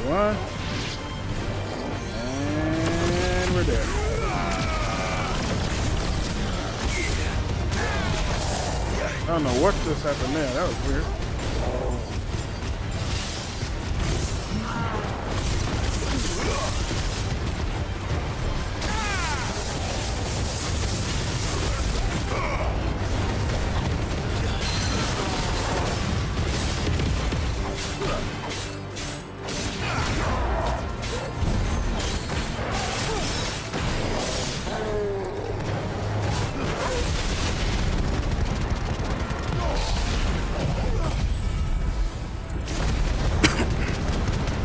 One. And we're there. I don't know what just happened there. That was weird.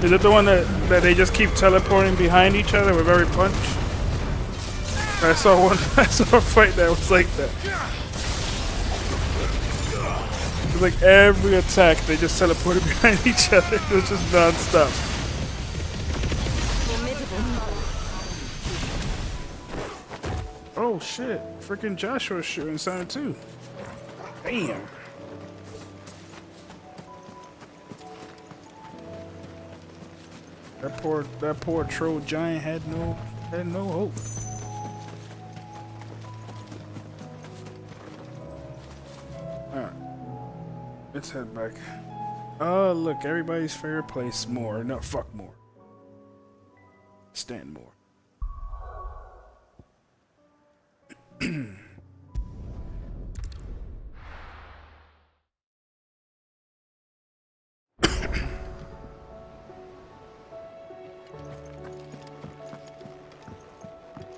Is it the one that they just keep teleporting behind each other with every punch? I saw a fight that was like that. It was like every attack they just teleported behind each other. It was just non-stop. Oh shit! Freaking Joshua's shooting something too. Damn. That poor troll giant had no hope. Alright. Let's head back. Oh look, everybody's favorite place, more. No, fuck more. Stand more.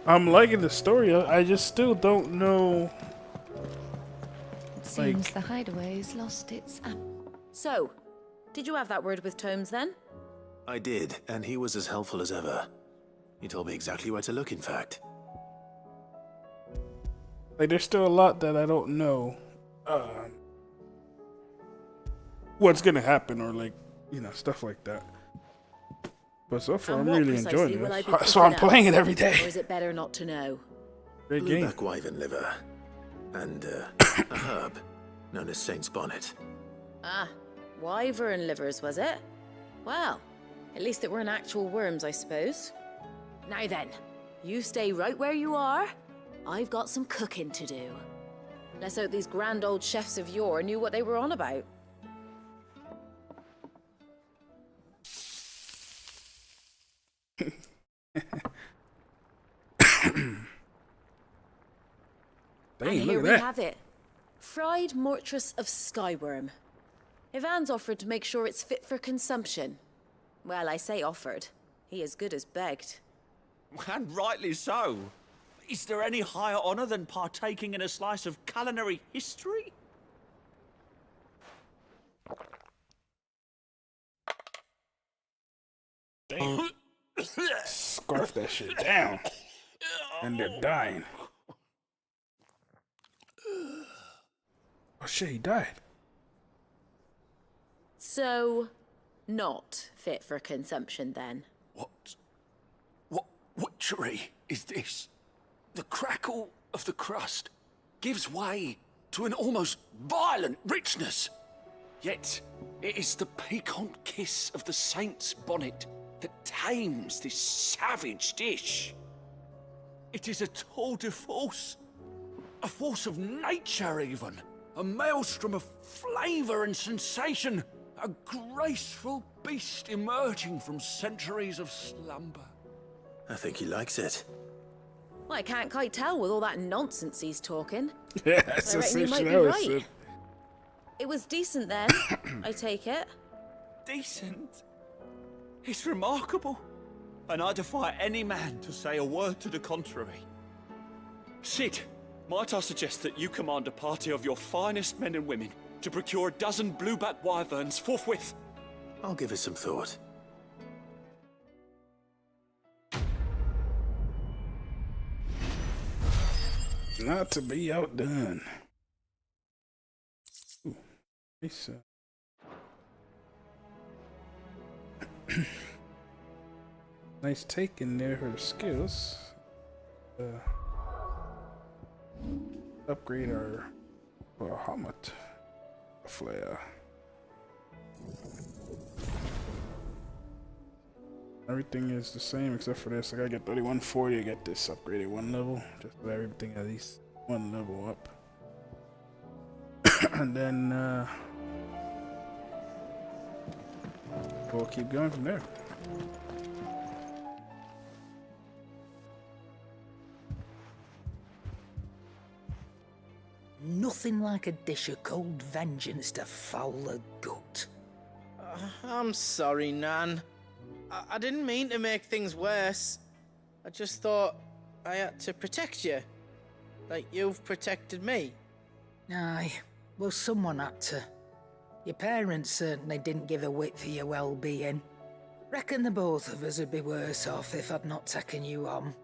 I'm liking the story. I just still don't know. It seems the hideaway's lost its So, did you have that word with Tomes then? I did, and he was as helpful as ever. He told me exactly where to look, in fact. Like, there's still a lot that I don't know. What's gonna happen, or like, you know, stuff like that. But so far, I'm really enjoying it. So I'm playing it every day. Or is it better not to know? Great game. Blueback wyvern liver, and a herb known as Saint's Bonnet. Ah, wyvern livers, was it? Well, at least it weren't actual worms, I suppose. Now then, you stay right where you are. I've got some cooking to do. Let's hope these grand old chefs of yore knew what they were on about. Dang, and look here at we that. have it. Fried mortress of skyworm. Ivan's offered to make sure it's fit for consumption. Well, I say offered. He as good as begged. And rightly so. Is there any higher honor than partaking in a slice of culinary history? Damn. Scarf that shit down. And they're dying. Oh shit, he died. So, not fit for consumption then? What witchery is this? The crackle of the crust gives way to an almost violent richness. Yet, it is the piquant kiss of the saint's bonnet that tames this savage dish. It is a tour de force, a force of nature even, a maelstrom of flavor and sensation, a graceful beast emerging from centuries of slumber. I think he likes it. Well, I can't quite tell with all that nonsense he's talking. Yeah, that's I reckon he might be essentially right. It was decent then, I take it. Decent? It's remarkable. And I defy any man to say a word to the contrary. Sid, might I suggest that you command a party of your finest men and women to procure a dozen blueback wyverns forthwith? I'll give it some thought. Not to be outdone. Ooh, nice. Nice take in there, her skills. Upgrade our helmet flare. Everything is the same except for this. I gotta get 3140 to get this upgraded one level. Just so everything at least one level up. And then we'll keep going from there. Nothing like a dish of cold vengeance to foul the gut. I'm sorry, Nan. I didn't mean to make things worse. I just thought I had to protect you. Like you've protected me. Aye, well, someone had to. Your parents certainly didn't give a whit for your well-being. Reckon the both of us would be worse off if I'd not taken you on.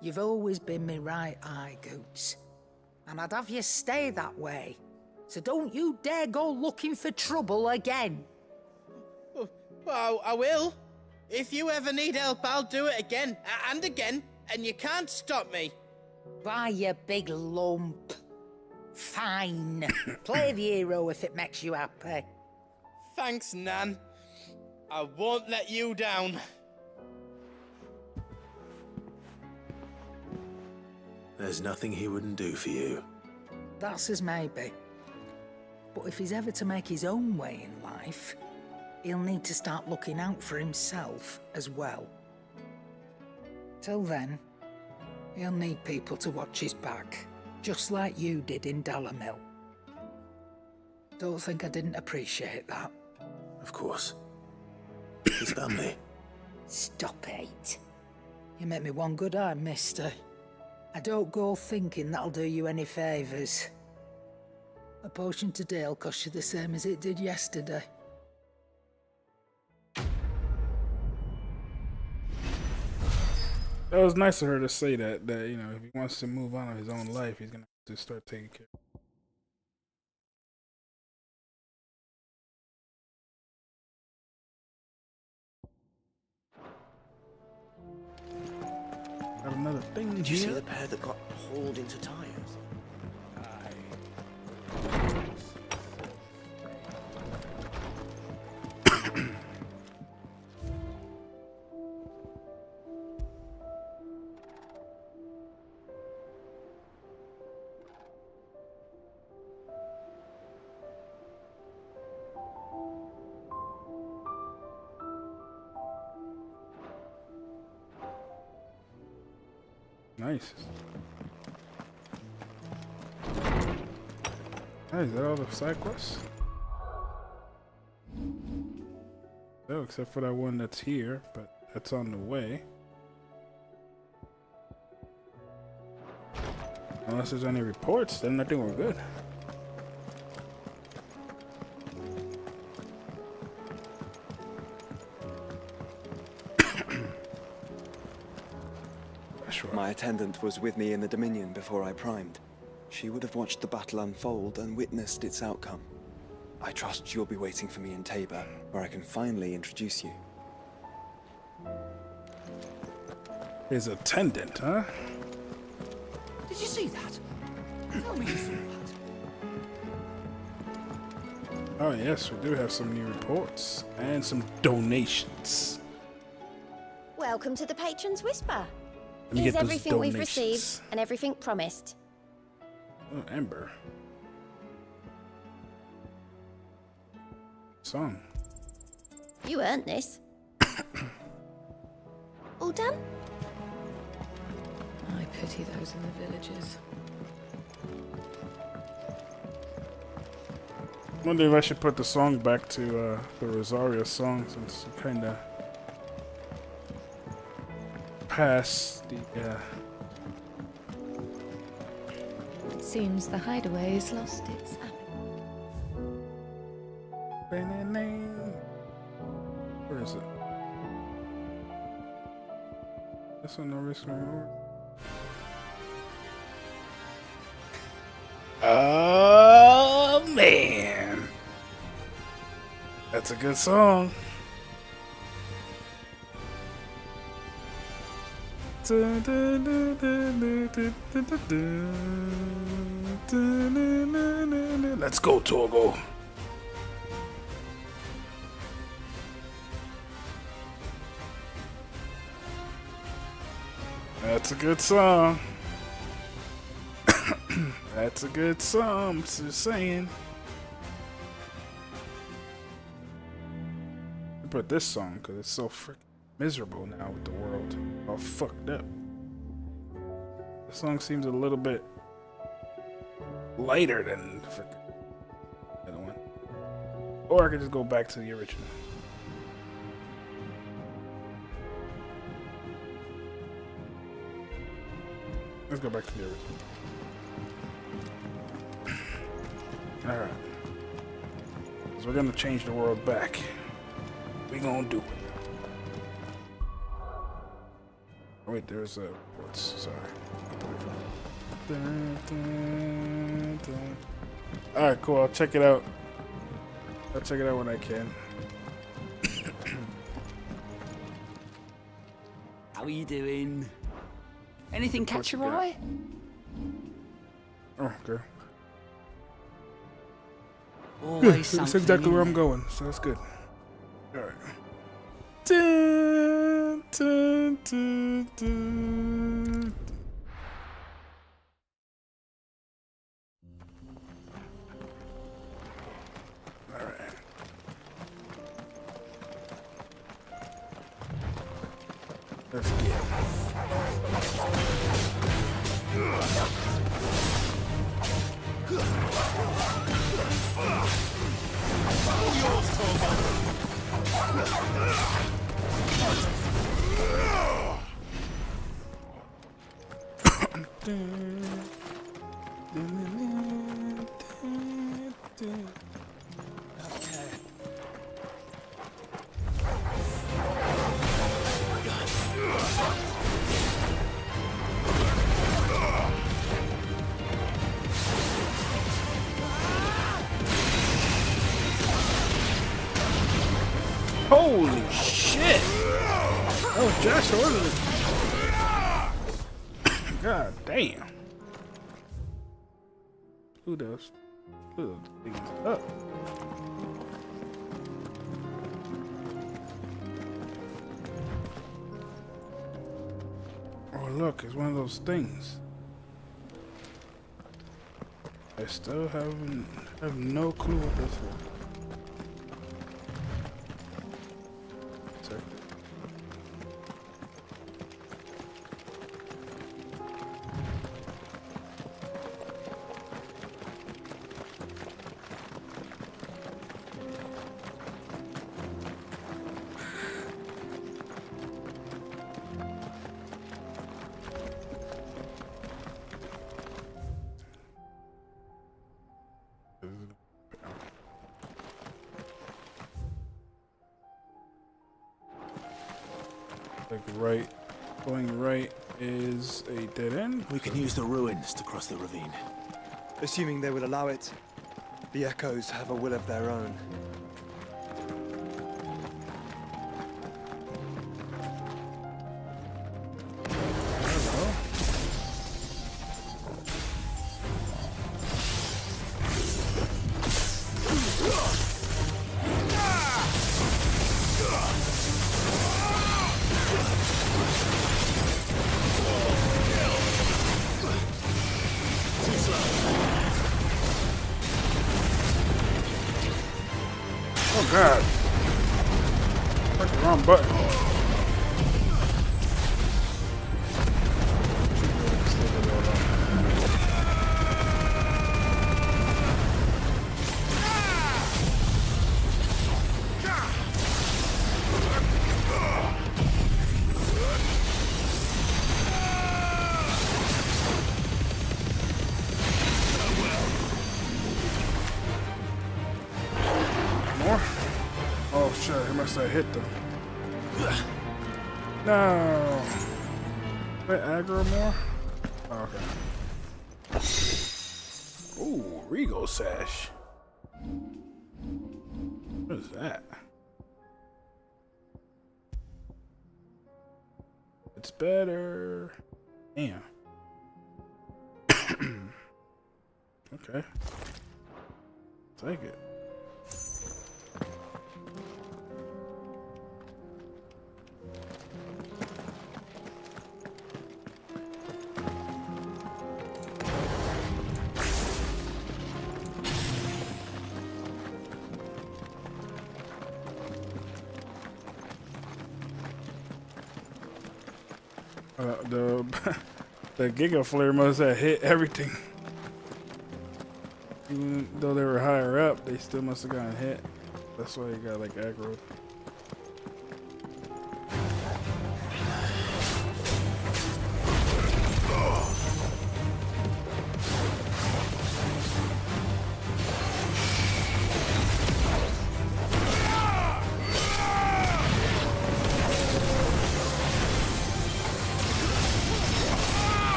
You've always been me right eye, Goots. And I'd have you stay that way. So don't you dare go looking for trouble again. Well, I will. If you ever need help, I'll do it again and again, and you can't stop me. Why, you big lump. Fine. Play the hero if it makes you happy. Thanks, Nan. I won't let you down. There's nothing he wouldn't do for you. That's as maybe. But if he's ever to make his own way in life, he'll need to start looking out for himself as well. Till then, he'll need people to watch his back, just like you did in Dalamil. Don't think I didn't appreciate that. Of course. His family. Stop it. You make me one good eye, mister. I don't go thinking that'll do you any favours. A potion today'll cost you the same as it did yesterday. That was nice of her to say that, you know, if he wants to move on in his own life, he's gonna have to start taking care. Got another thing. Did you see the pair that got hauled into tires? Nice. Hey, is that all the side quests? No, except for that one that's here, but that's on the way. Unless there's any reports, then I think we're good. My attendant was with me in the Dominion before I primed. She would have watched the battle unfold and witnessed its outcome. I trust you'll be waiting for me in Tabor, where I can finally introduce you. His attendant, huh? Did you see that? Tell me you saw that. Oh yes, we do have some new reports and some donations. Welcome to the Patron's Whisper. Let me Here's get those everything we've donations. received and everything promised. Oh, Ember. Song. You earned this. All done? I pity those in the villages. Wonder if I should put the song back to the Rosario song, since it kind of past the. It seems the hideaway has lost its Where is it? This one, no risk, no reward. Oh man, that's a good song. Let's go, Torgo. That's a good song. That's a good song, I'm just saying. I put this song because it's so freaking miserable now with the world all fucked up. The song seems a little bit lighter than the freaking other one. Or I could just go back to the original. Let's go back to the original. Alright. Because we're gonna change the world back. We gonna do it. Oh, wait, there's a reports. Sorry. Alright, cool. I'll check it out. I'll check it out when I can. How are you doing? Anything catch your eye? Oh, okay. Always Good. That's something, exactly where isn't I'm there? going, so that's good. Alright. Dun, dun, dun, dun. Alright. Let's get it. Holy shit! That was Josh ordered it. God damn. Who does? Who things up? Oh look, it's one of those things. I still have no clue what this is. Like going right is a dead end. We can use the ruins to cross the ravine. Assuming they will allow it. The echoes have a will of their own. Oh god. Pressed the wrong button. Oh shit, I must have hit them. No. Wait, aggro more? Oh, okay. Ooh, Regal Sash. What is that? It's better. Damn. Okay. Take it. The Giga Flare must have hit everything. Even though they were higher up, they still must have gotten hit. That's why you got like aggro.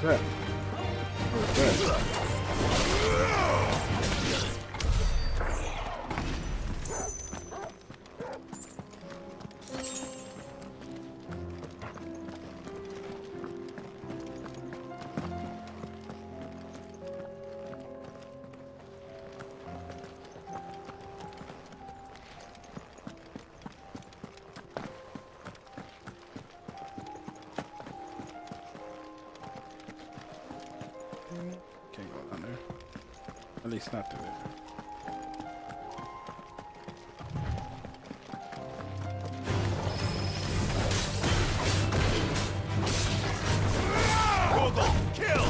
That? What is that? Can't go down there. At least not today. Kill!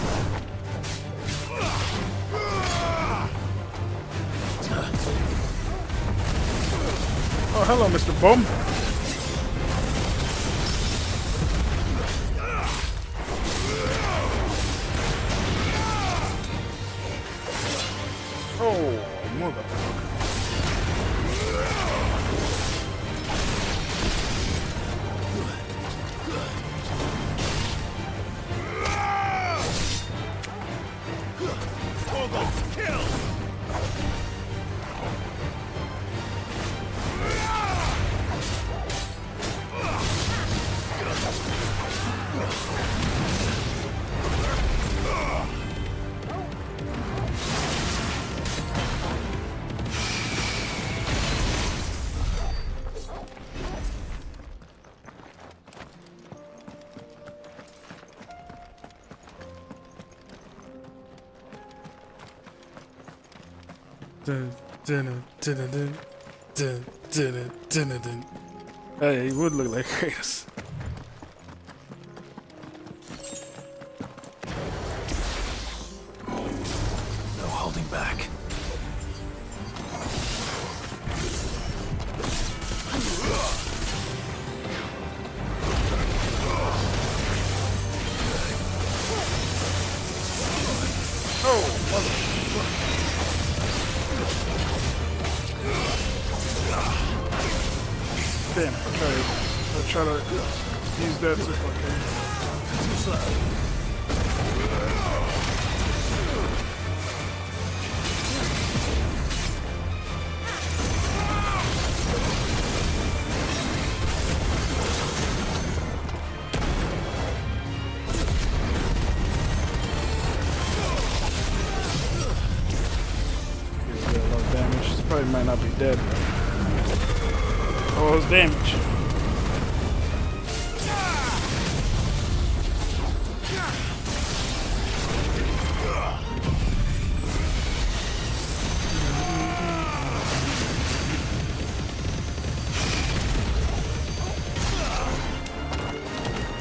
Oh, hello, Mr. Bum. Dun, dun, dun, dun, dun, dun, dun, dun, dun, dun. Hey, he would look like Kratos. No holding back. Damn, I'll try to use that if I can. Too slow. Did a lot of damage. This probably might not be dead. Oh, it's damage.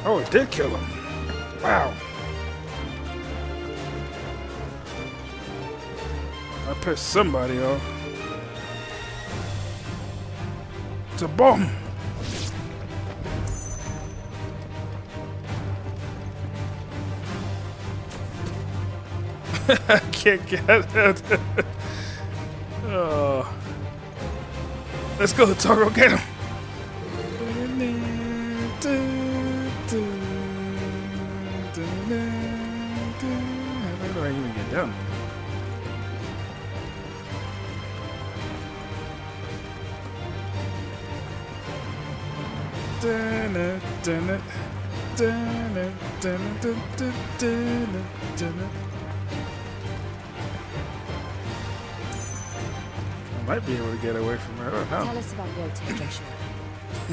Oh, it did kill him. Wow. I pissed somebody off. It's a bomb. I can't get it. Oh. Let's go, Toro, get him. How do I even get down there? I might be able to get away from her. I don't know. Tell us about Knyte, Joshua.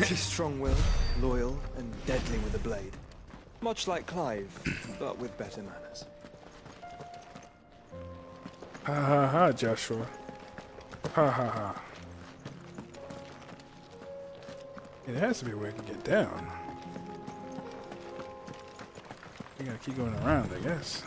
She's strong-willed, loyal, and deadly with a blade. Much like Clive, but with better manners. Ha ha ha, Joshua. Ha ha ha. It has to be where I can get down. You gotta keep going around, I guess.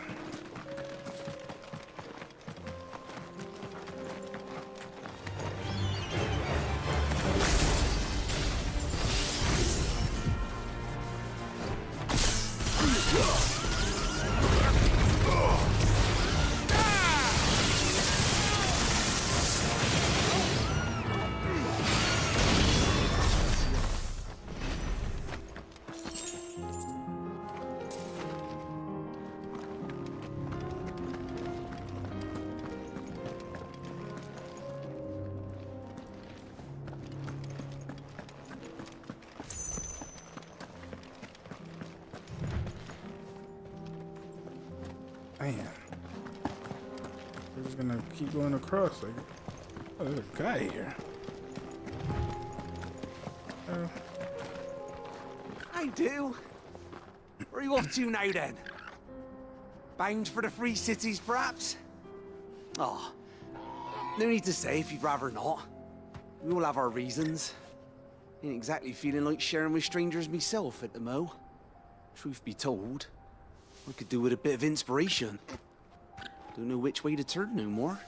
Man. We're just gonna keep going across. Like, oh, there's a guy here. I do. Where are you off to now, then? Bound for the Free Cities, perhaps? Oh, no need to say if you'd rather not. We all have our reasons. Ain't exactly feeling like sharing with strangers myself at the mo. Truth be told, I could do with a bit of inspiration. Don't know which way to turn no more.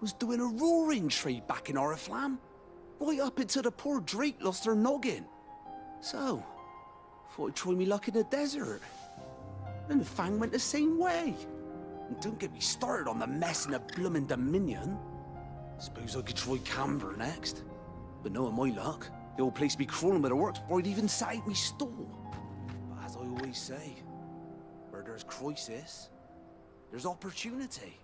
Was doing a roaring trade back in Oriflamme. Right up until the poor Drake lost her noggin. So, thought I'd try me luck in the desert. And the Fang went the same way. And don't get me started on the mess in the bloomin' Dominion. Suppose I could try Camber next. But knowing my luck, the old place be crawling with the works before I'd even set out me stall. But as I always say, where there's crisis, there's opportunity.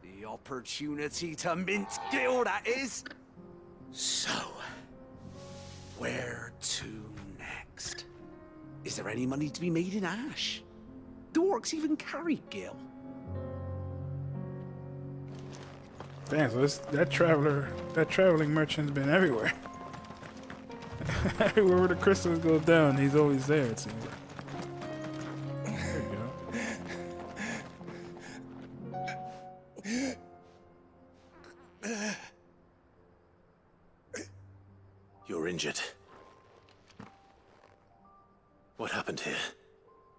The opportunity to mint Gil, that is. So, where to next? Is there any money to be made in Ash? Do orcs even carry Gil? Damn, so that traveling merchant's been everywhere. Everywhere where the crystals go down, he's always there, it seems like. There you go. You're injured. What happened here?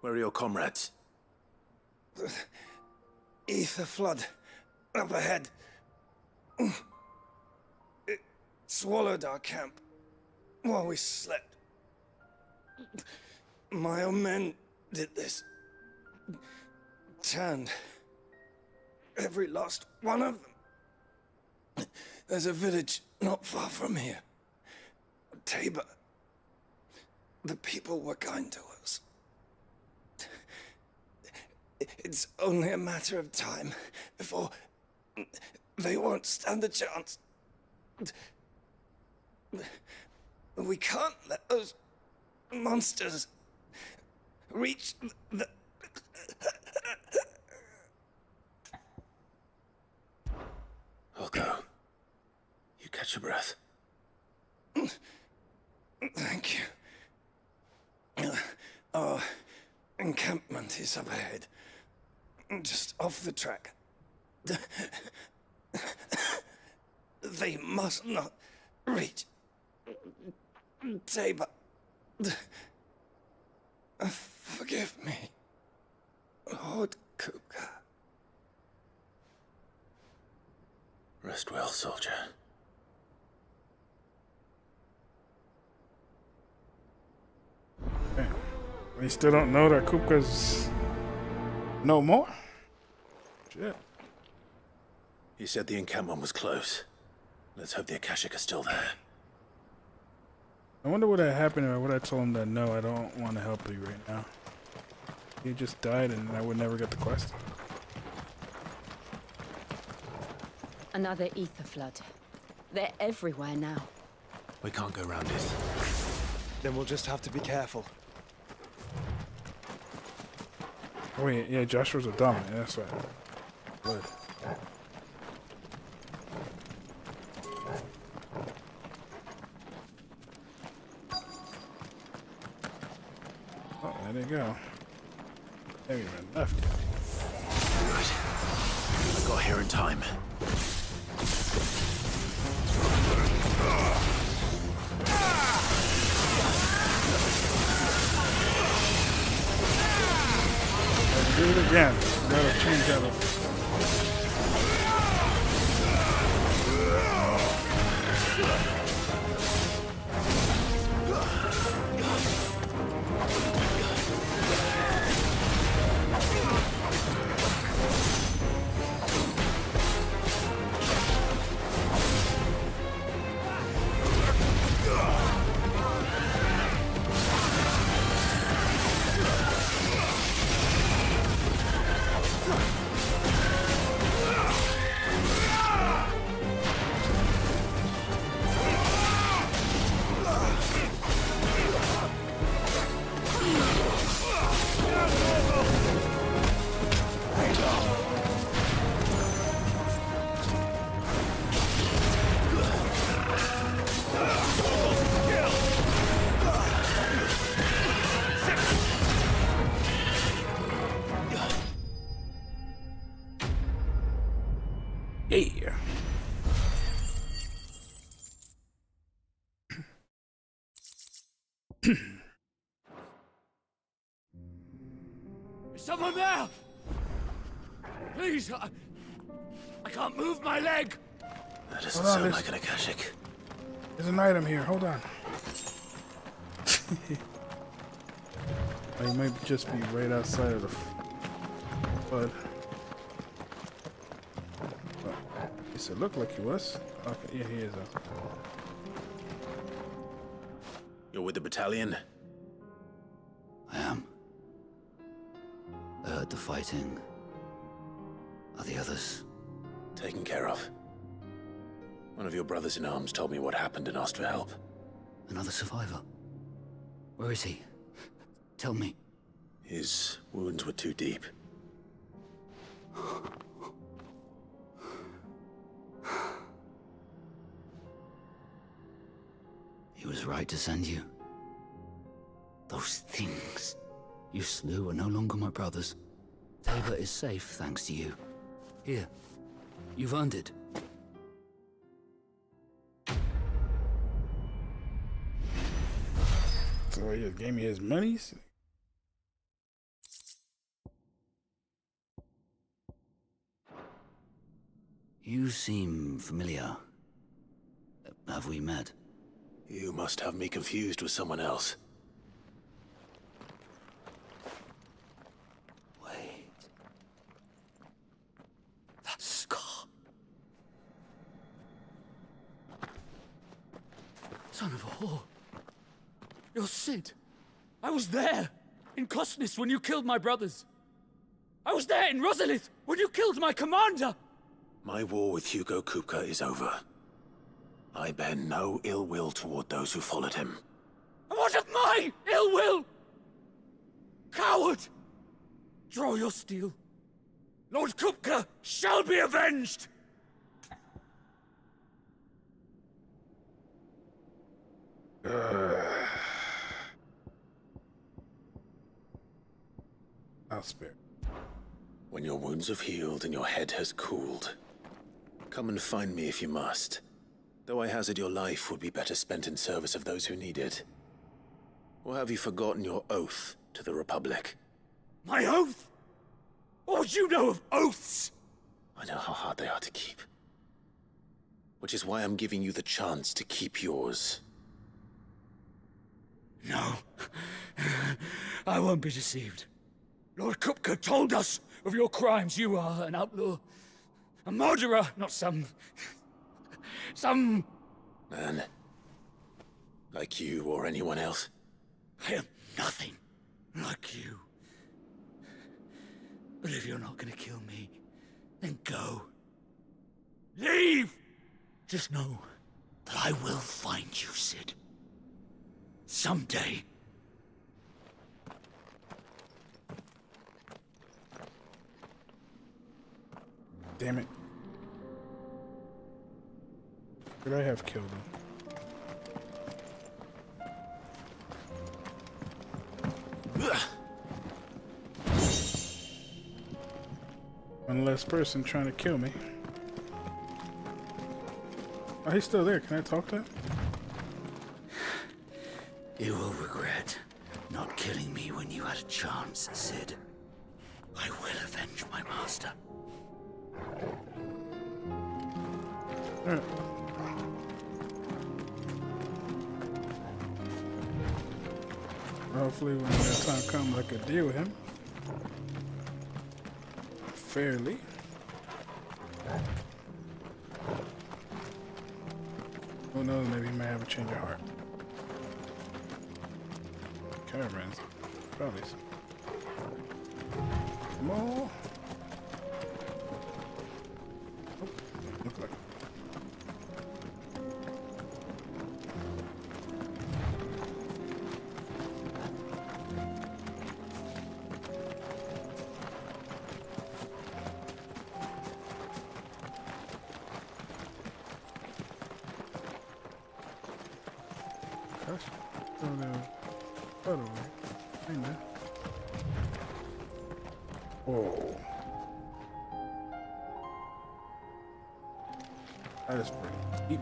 Where are your comrades? The ether flood up ahead. It swallowed our camp while we slept. My own men did this. Turned every last one of them. There's a village not far from here. Tabor. The people were kind to us. It's only a matter of time before they won't stand a chance. We can't let those monsters reach the... I'll go. You catch your breath. Thank you. Our encampment is up ahead. Just off the track. They must not reach Tabor. Forgive me, Lord Kupka. Rest well, soldier. Damn. We still don't know that Kupka's no more? Shit. You said the encampment was close. Let's hope the Akashic are still there. I wonder what had happened if I would have told him that no, I don't want to help you right now. He just died and I would never get the quest. Another ether flood. They're everywhere now. We can't go round it. Then we'll just have to be careful. Oh wait, yeah, Joshua's a dummy, that's right. Good. Oh, there they go. They haven't even left yet. Right. I got here in time. Do it again. Gotta change that up. Yeah. Is someone there? Please, I can't move my leg. That doesn't sound like an Akashic. There's an item here. Hold on. Oh, he might just be right outside of the flood. Well, at least it looked like he was. Okay, yeah, he is. You're with the battalion? I am. I heard the fighting. Are the others? Taken care of. One of your brothers in arms told me what happened and asked for help. Another survivor? Where is he? Tell me. His wounds were too deep. He was right to send you. Those things you slew are no longer my brothers. Tabor is safe thanks to you. Here, you've earned it. So he just gave me his monies. You seem familiar. Have we met? You must have me confused with someone else. Wait. That scar. Son of a whore. You're Sid. I was there in Cosnis when you killed my brothers. I was there in Rosalith when you killed my commander. My war with Hugo Kupka is over. I bear no ill will toward those who followed him. And what of my ill will? Coward! Draw your steel. Lord Kupka shall be avenged! I'll spare. When your wounds have healed and your head has cooled, come and find me if you must. Though I hazard your life would be better spent in service of those who need it. Or have you forgotten your oath to the Republic? My oath? What would you know of oaths? I know how hard they are to keep. Which is why I'm giving you the chance to keep yours. No. I won't be deceived. Lord Kupka told us of your crimes. You are an outlaw. A murderer, not some Man. Like you or anyone else. I am nothing like you. But if you're not gonna kill me, then go. Leave! Just know that I will find you, Sid. Someday. Damn it. Could I have killed him? One less person trying to kill me. Oh, he's still there. Can I talk to him? You will regret not killing me when you had a chance, Sid. I will avenge my master. Alright. Hopefully when that time comes I can deal with him fairly. Who knows, maybe he might have a change of heart. Caravans. Probably some. More. Oh, look like. Gosh. Oh no. Oh no. Kinda. Whoa. That is pretty deep.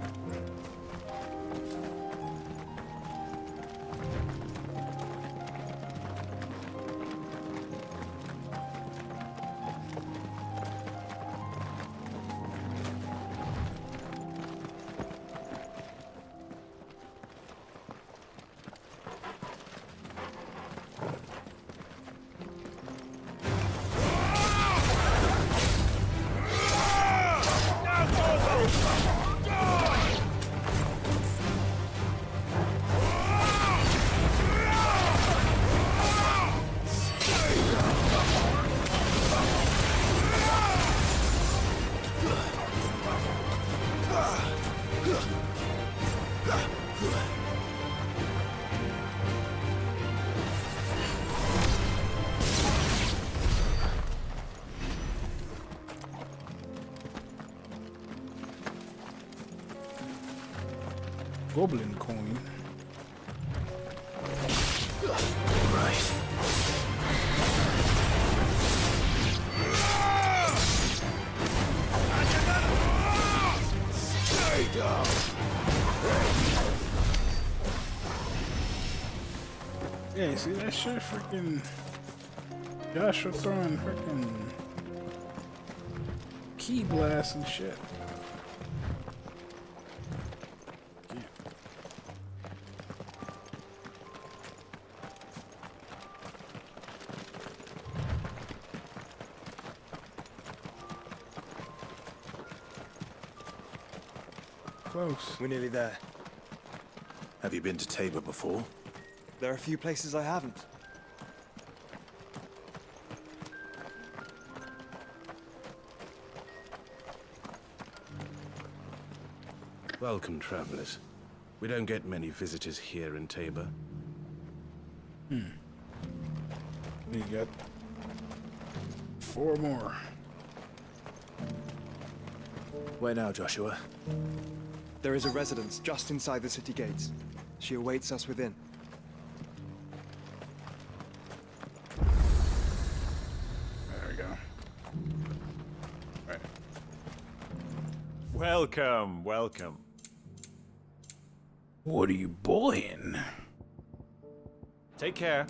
Goblin coin. Right. Stay down. Yeah, see that shit? Freaking Joshua throwing freaking key blasts and shit. Close. We're nearly there. Have you been to Tabor before? There are a few places I haven't. Welcome, travelers. We don't get many visitors here in Tabor. We got 4 more. Where now, Joshua? There is a residence just inside the city gates. She awaits us within. There we go. Right. Welcome, welcome. What are you buying? Take care.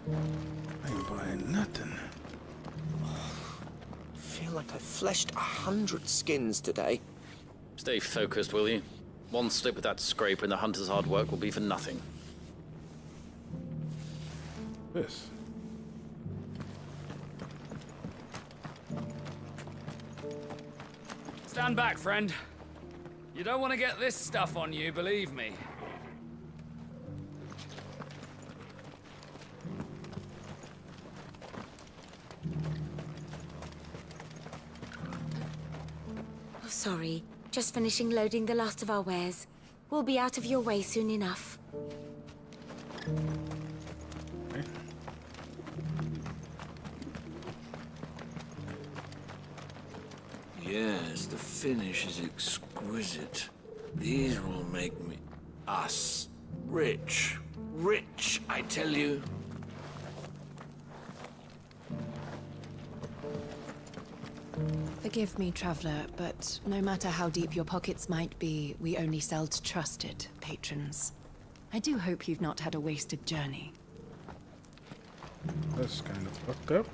I ain't buying nothing. I feel like I fleshed 100 skins today. Stay focused, will you? One slip with that scraper and the hunter's hard work will be for nothing. This. Stand back, friend. You don't want to get this stuff on you, believe me. Oh, sorry. Just finishing loading the last of our wares. We'll be out of your way soon enough. Yes, the finish is exquisite. These will make us rich. Rich, I tell you. Forgive me, traveler, but no matter how deep your pockets might be, we only sell to trusted patrons. I do hope you've not had a wasted journey. That's kind of fucked up.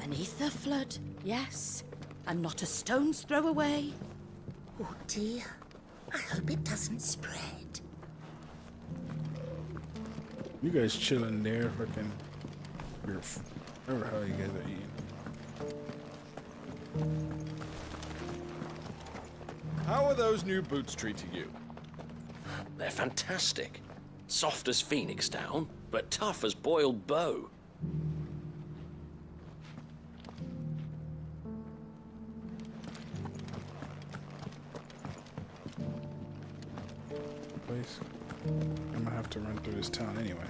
Beneath the flood, yes. And not a stone's throw away. Oh dear, I hope it doesn't spread. You guys chilling there, fucking. Whatever how you guys are eating. How are those new boots treating you? They're fantastic. Soft as phoenix down, but tough as boiled bow. Place. I'm gonna have to run through this town anyway.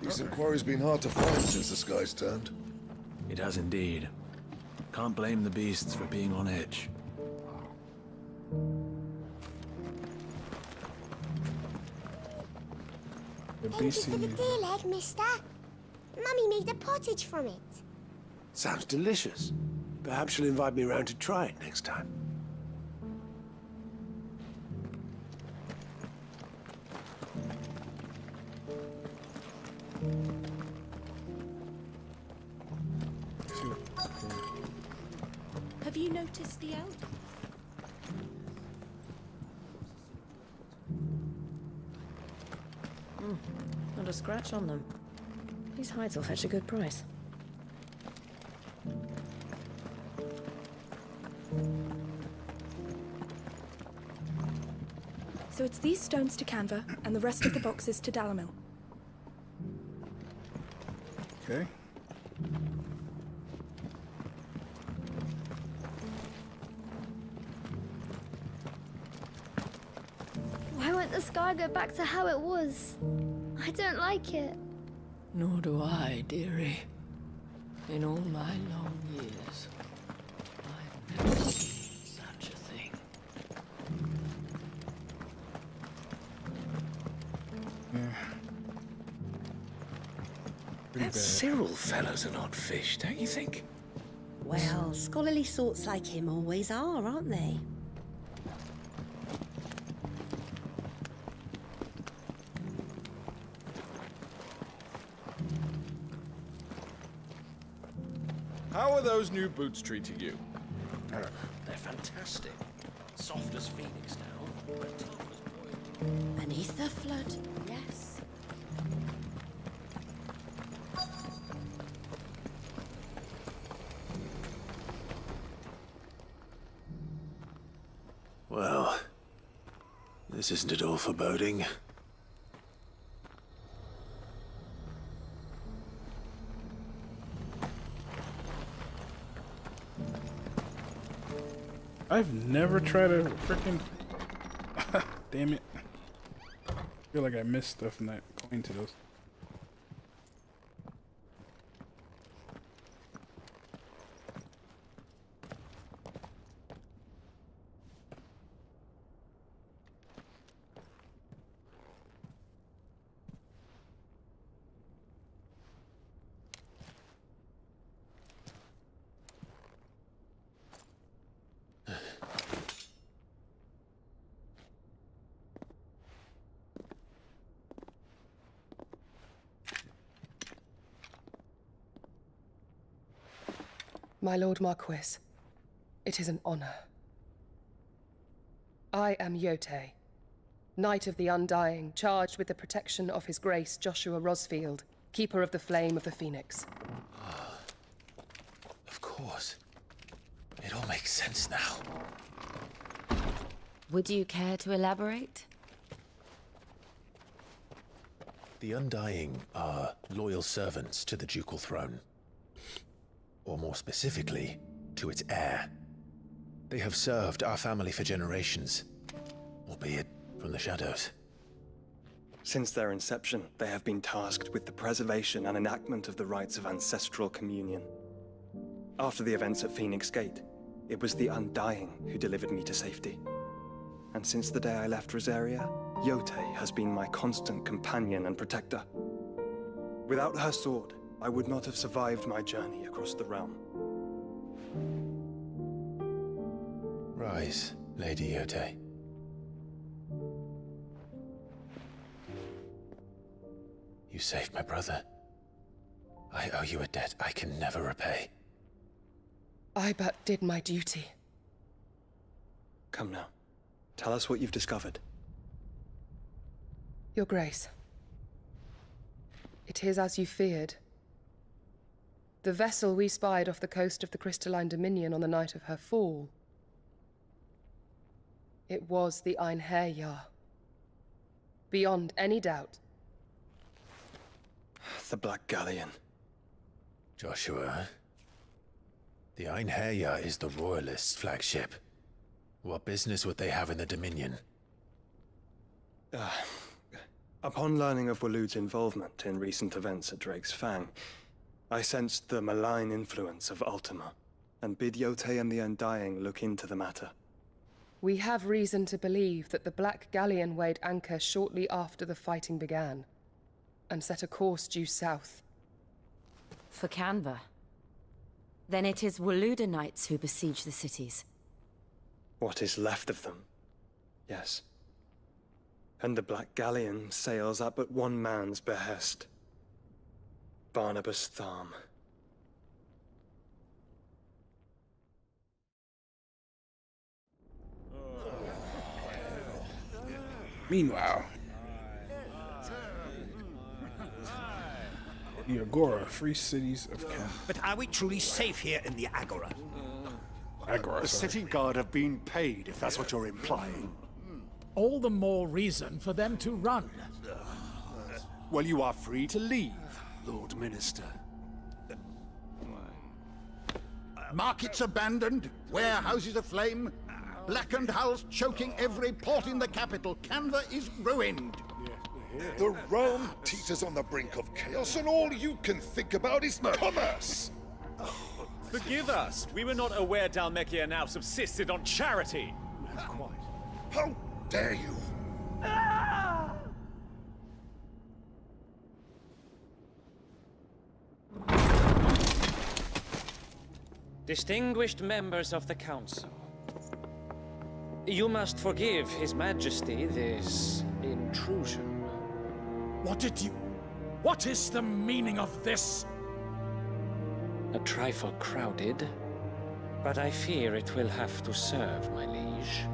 Recent quarry's been hard to find since the skies turned. It has indeed. Can't blame the beasts for being on edge. Thank you for the deer leg, mister. Mummy made a pottage from it. Sounds delicious. Perhaps she'll invite me around to try it next time. Have you noticed the elk? Not a scratch on them. These hides will fetch a good price. So it's these stones to Canva, and the rest of the boxes to Dalamil. Okay. Why won't the sky go back to how it was? I don't like it. Nor do I, dearie. In all my long years, I've never seen such a bad. Cyril fellow's an odd fish, don't you think? Well, scholarly sorts like him always are, aren't they? How are those new boots treating you? They're fantastic. Soft as phoenix down, but tough as boiled. Beneath the flood, yes. Well, this isn't at all foreboding. I've never tried a freaking. Damn it. I feel like I missed stuff not going to those. My Lord Marquis, it is an honor. I am Knyte, Knight of the Undying, charged with the protection of His Grace Joshua Rosfield, Keeper of the Flame of the Phoenix. Of course. It all makes sense now. Would you care to elaborate? The Undying are loyal servants to the ducal throne. Or more specifically, to its heir. They have served our family for generations, albeit from the shadows. Since their inception, they have been tasked with the preservation and enactment of the rites of ancestral communion. After the events at Phoenix Gate, it was the Undying who delivered me to safety. And since the day I left Rosaria, Knyte has been my constant companion and protector. Without her sword, I would not have survived my journey across the realm. Rise, Lady Knyte. You saved my brother. I owe you a debt I can never repay. I but did my duty. Come now. Tell us what you've discovered. Your Grace. It is as you feared. The vessel we spied off the coast of the Crystalline Dominion on the night of her fall. It was the Einherjar. Beyond any doubt. The Black Galleon. Joshua, the Einherjar is the Royalists' flagship. What business would they have in the Dominion? Upon learning of Waloed's involvement in recent events at Drake's Fang, I sensed the malign influence of Ultima, and bid Knyte and the Undying look into the matter. We have reason to believe that the Black Galleon weighed anchor shortly after the fighting began, and set a course due south. For Canva. Then it is Waloeda Knights who besiege the cities. What is left of them, yes. And the Black Galleon sails at but one man's behest. Barnabas Tharm. Meanwhile, the Agora, free cities of Canada. But are we truly safe here in the Agora? Agora, The sorry. city guard have been paid, if that's what you're implying. All the more reason for them to run. Well, you are free to leave, Lord Minister. Markets abandoned, warehouses aflame, blackened hulls choking every port in the capital. Canva is ruined. The realm teeters on the brink of chaos, and all you can think about is commerce! Forgive us. We were not aware Dhalmekia now subsisted on charity. How dare you! Distinguished members of the Council, you must forgive His Majesty this intrusion. What is the meaning of this? A trifle crowded, but I fear it will have to serve, my liege.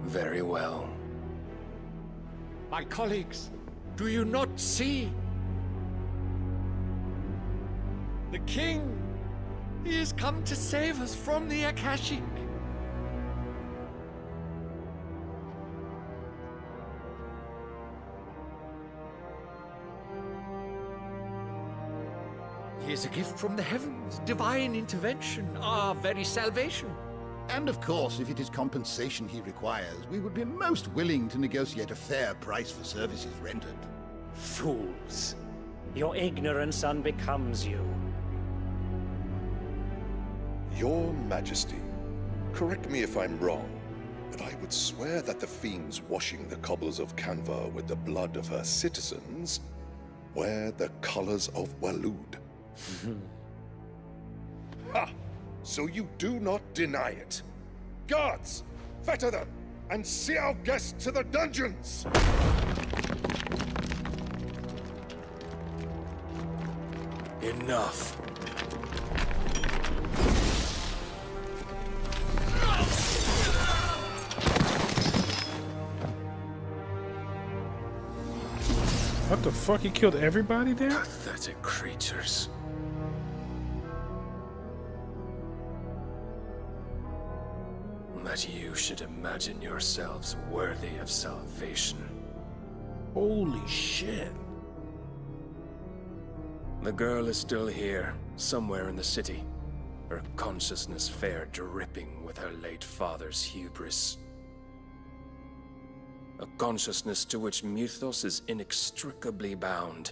Very well. My colleagues, do you not see? The king! He has come to save us from the Akashic. He is a gift from the heavens, divine intervention, our very salvation. And of course, if it is compensation he requires, we would be most willing to negotiate a fair price for services rendered. Fools! Your ignorance unbecomes you. Your Majesty, correct me if I'm wrong, but I would swear that the fiends washing the cobbles of Canva with the blood of her citizens wear the colors of Waloed. Ha! So you do not deny it. Guards, fetter them, and see our guests to the dungeons! Enough. What the fuck? He killed everybody there? Pathetic creatures. That you should imagine yourselves worthy of salvation. Holy shit. The girl is still here, somewhere in the city. Her consciousness fair dripping with her late father's hubris. A consciousness to which Mythos is inextricably bound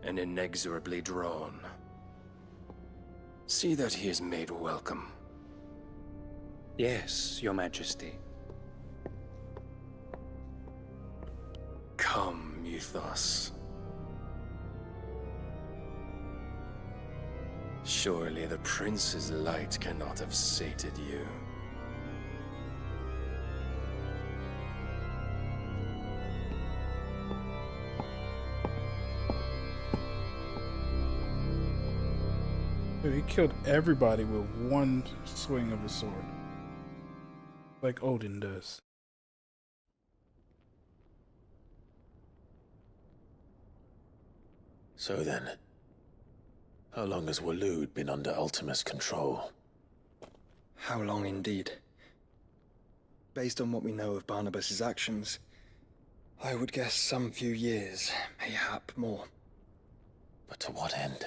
and inexorably drawn. See that he is made welcome. Yes, Your Majesty. Come, Mythos. Surely the prince's light cannot have sated you. Dude, he killed everybody with one swing of his sword. Like Odin does. So then, how long has Waloed been under Ultima's control? How long indeed? Based on what we know of Barnabas's actions, I would guess some few years, mayhap more. But to what end?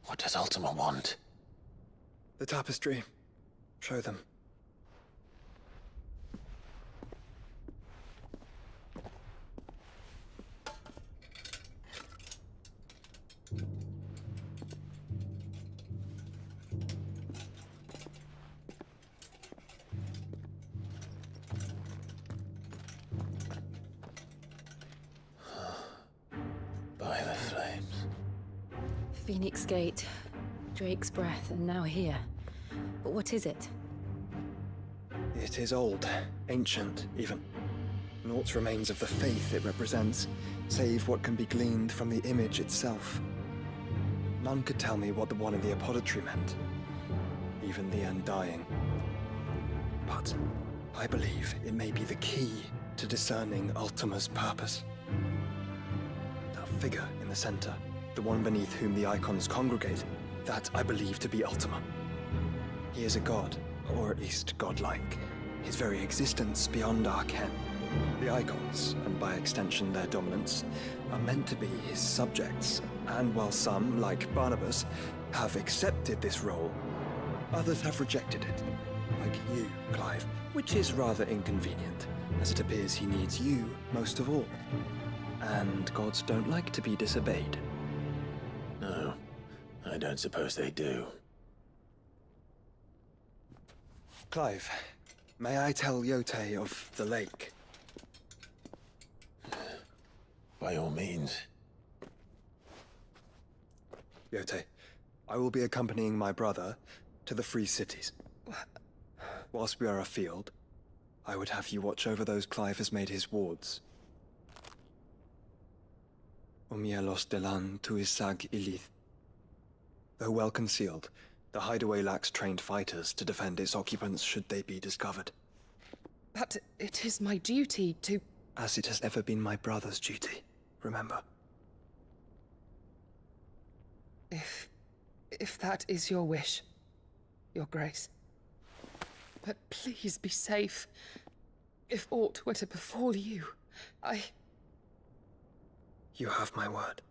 What does Ultima want? The tapestry. Show them. By the flames. Phoenix Gate, Drake's Breath, and now here. But what is it? It is old, ancient, even. Naught remains of the faith it represents, save what can be gleaned from the image itself. None could tell me what the one in the apothecary meant, even the Undying. But I believe it may be the key to discerning Ultima's purpose. That figure in the center, the one beneath whom the icons congregate, that I believe to be Ultima. He is a god, or at least godlike, his very existence beyond our ken. The icons, and by extension their dominance, are meant to be his subjects, and while some, like Barnabas, have accepted this role, others have rejected it, like you, Clive, which is rather inconvenient, as it appears he needs you most of all. And gods don't like to be disobeyed. No, I don't suppose they do. Clive, may I tell Yote of the lake? By all means. Knyte, I will be accompanying my brother to the Free Cities. Whilst we are afield, I would have you watch over those Clive has made his wards. Omielos delan tuisag ilith. Though well concealed, the hideaway lacks trained fighters to defend its occupants should they be discovered. But it is my duty to... As it has ever been my brother's duty, remember. If that is your wish, Your Grace. But please be safe. If aught were to befall you, You have my word.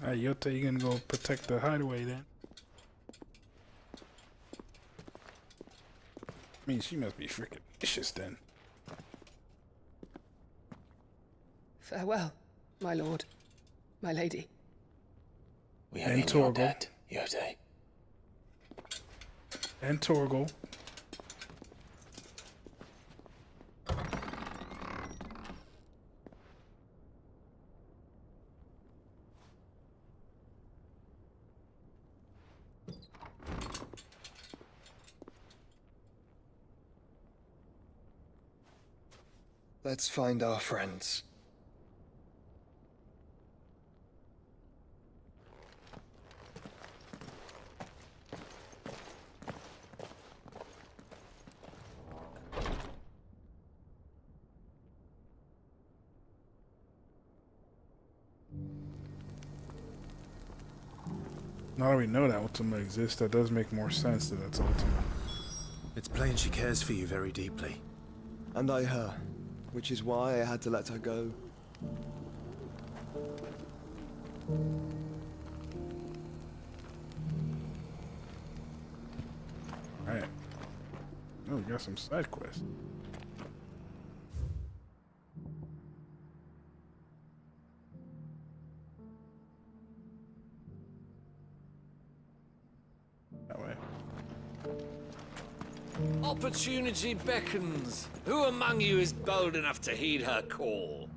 Alright, Knyte, you gonna go protect the hideaway then? I mean, she must be freaking vicious then. Farewell, my lord, my lady. We have in your debt, Knyte. And Torgal. Let's find our friends. Now that we know that Ultima exists, that does make more sense that that's Ultima. It's plain she cares for you very deeply. And I her, which is why I had to let her go. Alright. Oh, we got some side quests. That way. Opportunity beckons. Who among you is bold enough to heed her call?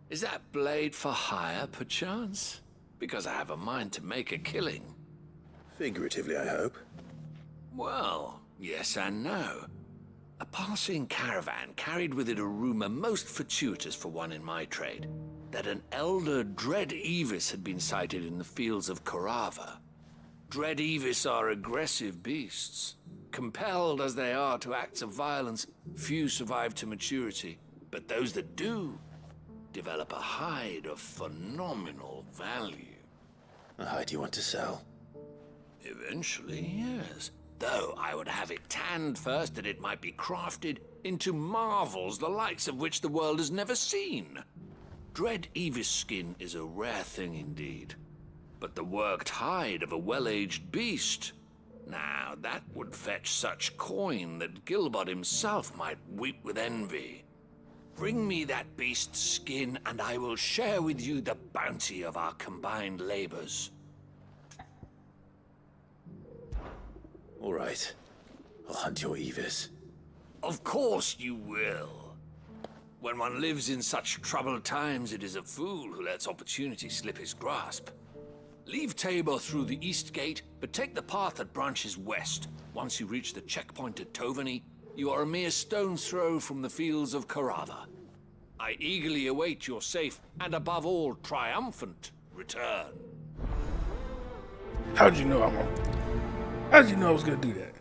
Is that blade for hire, perchance? Because I have a mind to make a killing. Figuratively, I hope. Well, yes and no. A passing caravan carried with it a rumor most fortuitous for one in my trade, that an elder Dread Evis had been sighted in the fields of Korava. Dread Evis are aggressive beasts. Compelled as they are to acts of violence, few survive to maturity, but those that do develop a hide of phenomenal value. A hide you want to sell? Eventually, yes. Though I would have it tanned first that it might be crafted into marvels the likes of which the world has never seen. Dread Evis skin is a rare thing indeed. But the worked hide of a well-aged beast, now that would fetch such coin that Gilbert himself might weep with envy. Bring me that beast's skin, and I will share with you the bounty of our combined labors. All right. I'll hunt your Evis. Of course you will. When one lives in such troubled times, it is a fool who lets opportunity slip his grasp. Leave Tabor through the east gate, but take the path that branches west. Once you reach the checkpoint at Tovany, you are a mere stone's throw from the fields of Korava. I eagerly await your safe, and above all, triumphant return. How'd you know How'd you know I was gonna do that?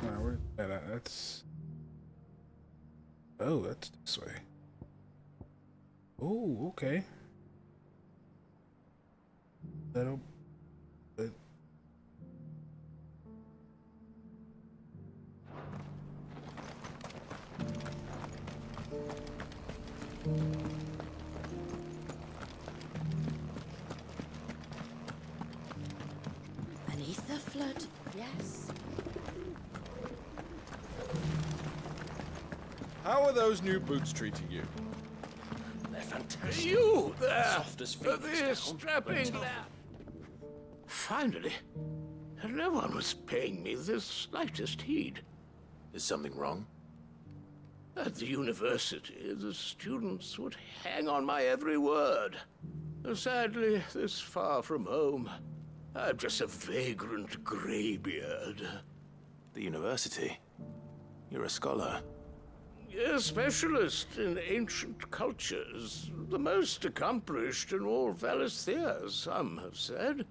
Alright, where's that at? That's... Oh, that's this way. Oh, okay. That'll... Beneath the flood, yes. How are those new boots treating you? They're fantastic. You there! Soft as phoenix This down, strapping but tough. lad. Finally. Hello one was paying me the slightest heed. Is something wrong? At the university, the students would hang on my every word. Sadly, this far from home, I'm just a vagrant greybeard. The university? You're a scholar. A specialist in ancient cultures. The most accomplished in all Valisthea, some have said.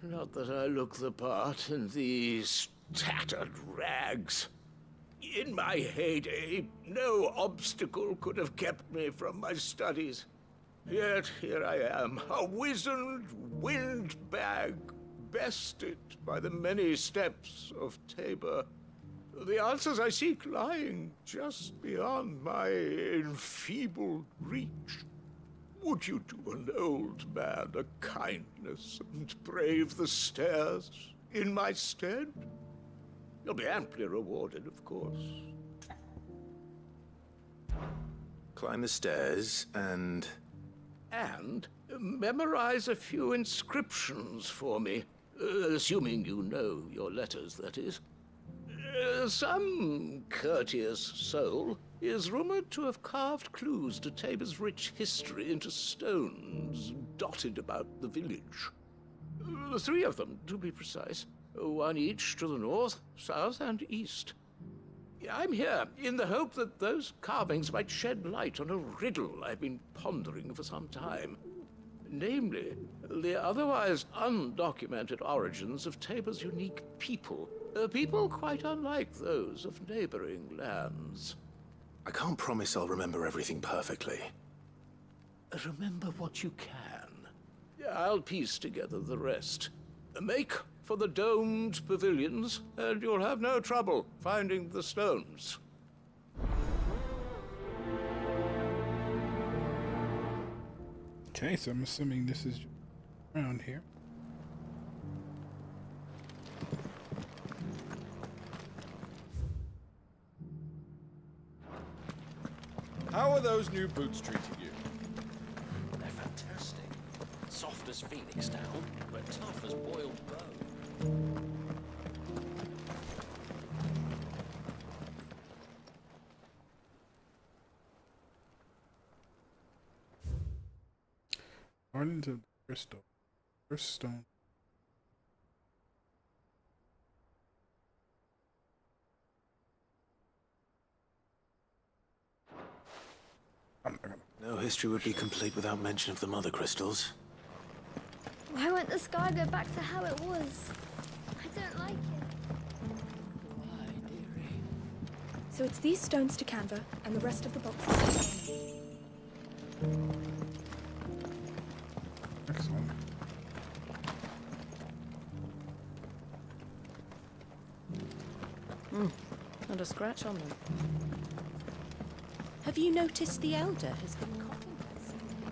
Not that I look the part in these tattered rags. In my heyday, no obstacle could have kept me from my studies. Yet here I am, a wizened windbag, bested by the many steps of Tabor. The answers I seek lying just beyond my enfeebled reach. Would you do an old man a kindness and brave the stairs in my stead? You'll be amply rewarded, of course. Climb the stairs and... And memorize a few inscriptions for me, assuming you know your letters, that is. Some courteous soul is rumored to have carved clues to Tabor's rich history into stones dotted about the village. 3 of them, to be precise. 1 each to the north, south, and east. I'm here in the hope that those carvings might shed light on a riddle I've been pondering for some time. Namely, the otherwise undocumented origins of Tabor's unique people. People quite unlike those of neighboring lands. I can't promise I'll remember everything perfectly. Remember what you can. I'll piece together the rest. Make for the domed pavilions, and you'll have no trouble finding the stones. Okay, so I'm assuming this is around here. How are those new boots treating you? They're fantastic. Soft as phoenix down, but tough as boiled bow. Gardens of the Crystal. First stone. No history would be complete without mention of the mother crystals. Why won't the sky go back to how it was? I don't like it. So it's these stones to Canva, and the rest of the boxes. Excellent. Not a scratch on them. Have you noticed the Elder has been coughing recently?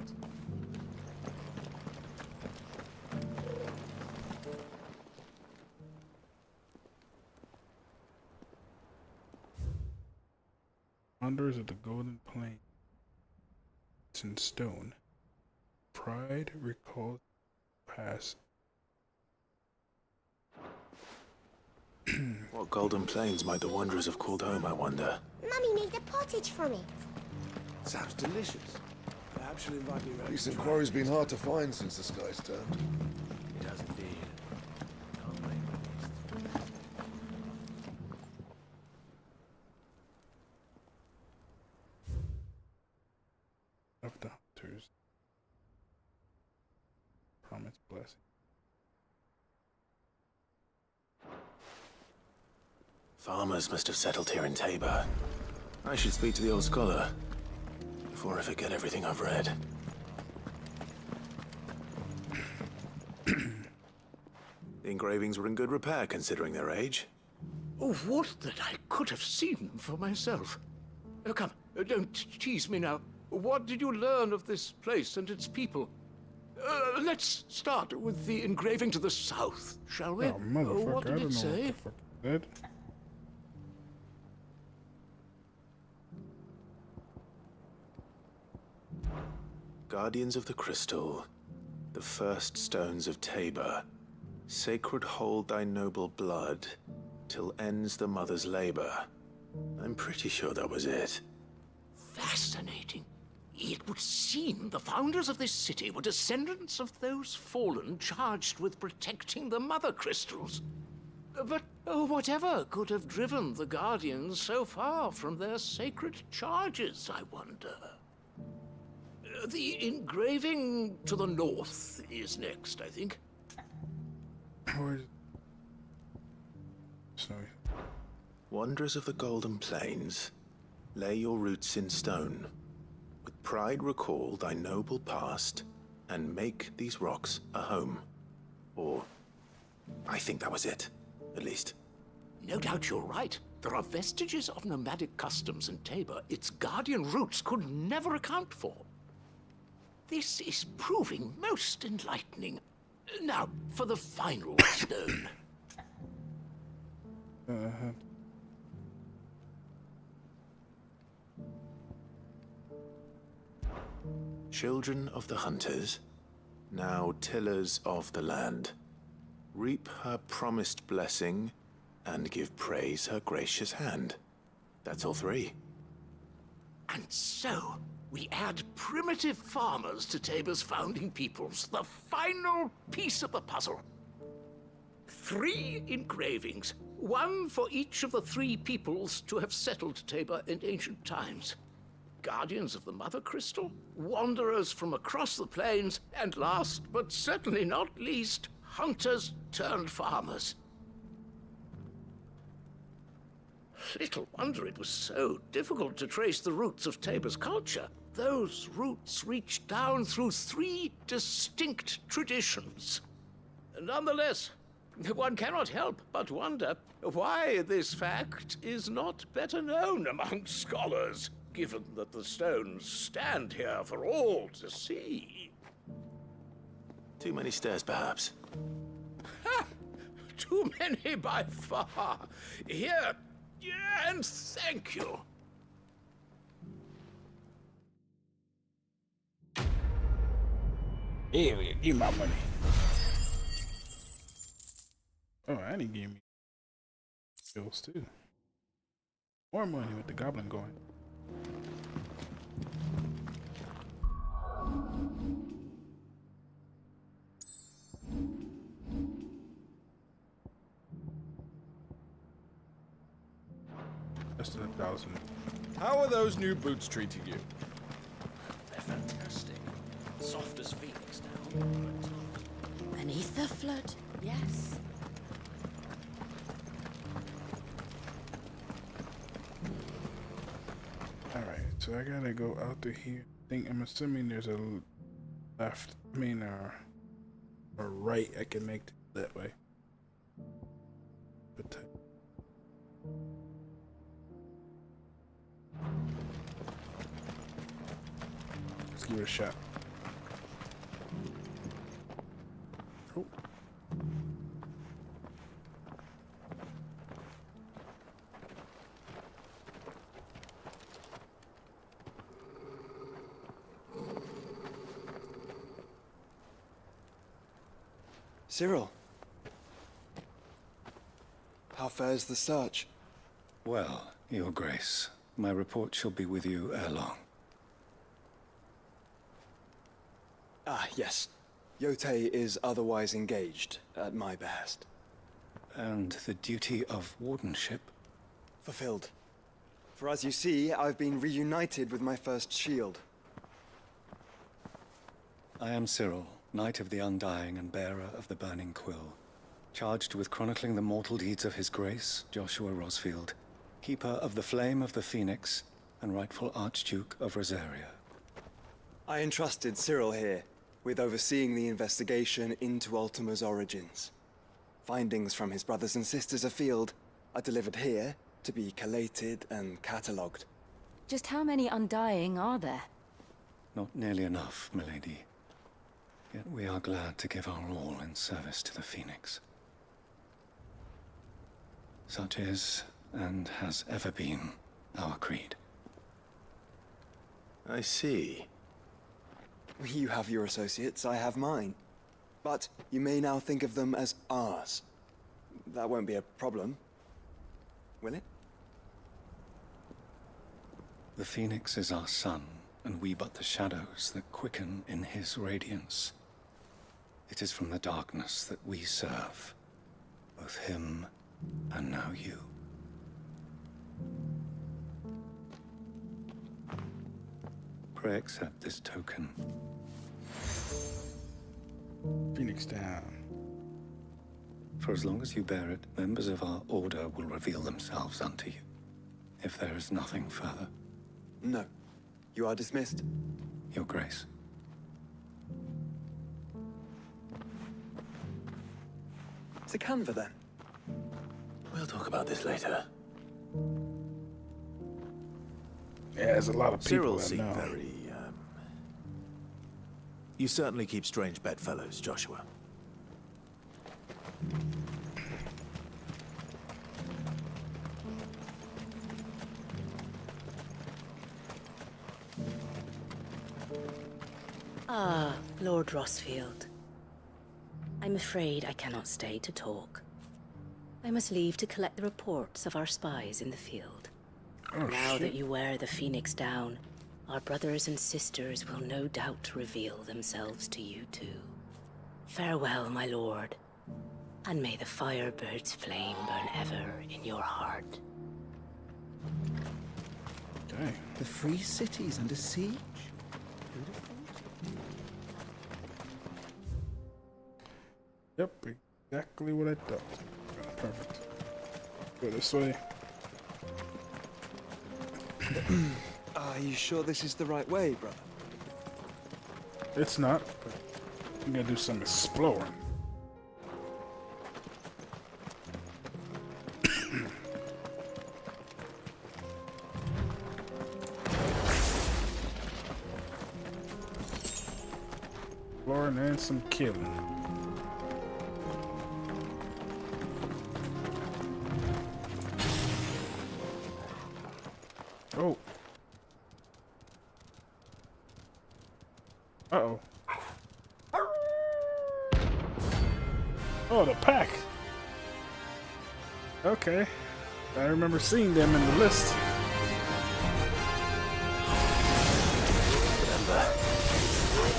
Wanderers of the Golden Plain. It's in stone. Pride recalls past. What golden plains might the wanderers have called home, I wonder? Mummy made a pottage from it. Sounds delicious. Perhaps you'll invite me round. Recent quarry's been hard to find since the sky's turned. It has indeed. Can't blame the beast. Of the hunters. Promise blessing. Farmers must have settled here in Tabor. I should speak to the old scholar before I forget everything I've read. The engravings were in good repair considering their age. Oh, would that I could have seen them for myself. Come, don't tease me now. What did you learn of this place and its people? Let's start with the engraving to the south, shall we? Oh, motherfucker, What did I don't it know say? what the fuck it said. Guardians of the Crystal. The first stones of Tabor. Sacred hold thy noble blood, till ends the mother's labor. I'm pretty sure that was it. Fascinating. It would seem the founders of this city were descendants of those fallen charged with protecting the mother crystals. But whatever could have driven the Guardians so far from their sacred charges, I wonder? The engraving to the north is next, I think. Sorry. Wanderers of the Golden Plains, lay your roots in stone. With pride recall thy noble past, and make these rocks a home. Or, I think that was it, at least. No doubt you're right. There are vestiges of nomadic customs in Tabor its guardian roots could never account for. This is proving most enlightening. Now, for the final stone. Children of the hunters, now tillers of the land, reap her promised blessing and give praise her gracious hand. That's all three. And so, we add primitive farmers to Tabor's founding peoples, the final piece of the puzzle. 3 engravings, one for each of the 3 peoples to have settled Tabor in ancient times. Guardians of the Mother Crystal, wanderers from across the plains, and last but certainly not least, hunters turned farmers. Little wonder it was so difficult to trace the roots of Tabor's culture. Those roots reach down through 3 distinct traditions. Nonetheless, one cannot help but wonder why this fact is not better known among scholars, given that the stones stand here for all to see. Too many stairs, perhaps. Ha! Too many by far. Here, and thank you. Here, give my money. Oh, and he gave me bills too. More money with the goblin going. Less than 1,000. How are those new boots treating you? They're fantastic. Soft as phoenix down. Beneath the flood, yes. Alright, so I gotta go out to here. I'm assuming there's a left, a right I can make that way. But let's give it a shot. Oh. Cyril. How fares the search? Well, Your Grace, my report shall be with you ere long. Ah, yes. Knyte is otherwise engaged, at my behest. And the duty of wardenship? Fulfilled. For as you see, I've been reunited with my first shield. I am Cyril, Knight of the Undying and bearer of the Burning Quill, charged with chronicling the mortal deeds of His Grace, Joshua Rosfield, keeper of the Flame of the Phoenix and rightful Archduke of Rosaria. I entrusted Cyril here with overseeing the investigation into Ultima's origins. Findings from his brothers and sisters afield are delivered here to be collated and catalogued. Just how many Undying are there? Not nearly enough, milady. Yet we are glad to give our all in service to the Phoenix. Such is, and has ever been, our creed. I see. You have your associates, I have mine. but you may now think of them as ours. That won't be a problem, will it? The Phoenix is our sun, and we but the shadows that quicken in his radiance. It is from the darkness that we serve, both him and now you. Pray accept this token. Phoenix down. For as long as you bear it, members of our order will reveal themselves unto you. If there is nothing further. No. You are dismissed. Your Grace. To Canva, then. We'll talk about this later. Yeah, there's a lot of people Cyril that seemed know. very, You certainly keep strange bedfellows, Joshua. Ah, Lord Rosfield. I'm afraid I cannot stay to talk. I must leave to collect the reports of our spies in the field. Now that you wear the Phoenix down, our brothers and sisters will no doubt reveal themselves to you too. Farewell, my lord, and may the Firebird's flame burn ever in your heart. Okay. The free city's under siege? Yep, exactly what I thought. Perfect. Go this way. Are you sure this is the right way, brother? It's not, but I'm gonna do some exploring. Exploring and some killing. Oh. Uh-oh. Oh, the pack. Okay. I remember seeing them in the list. Remember,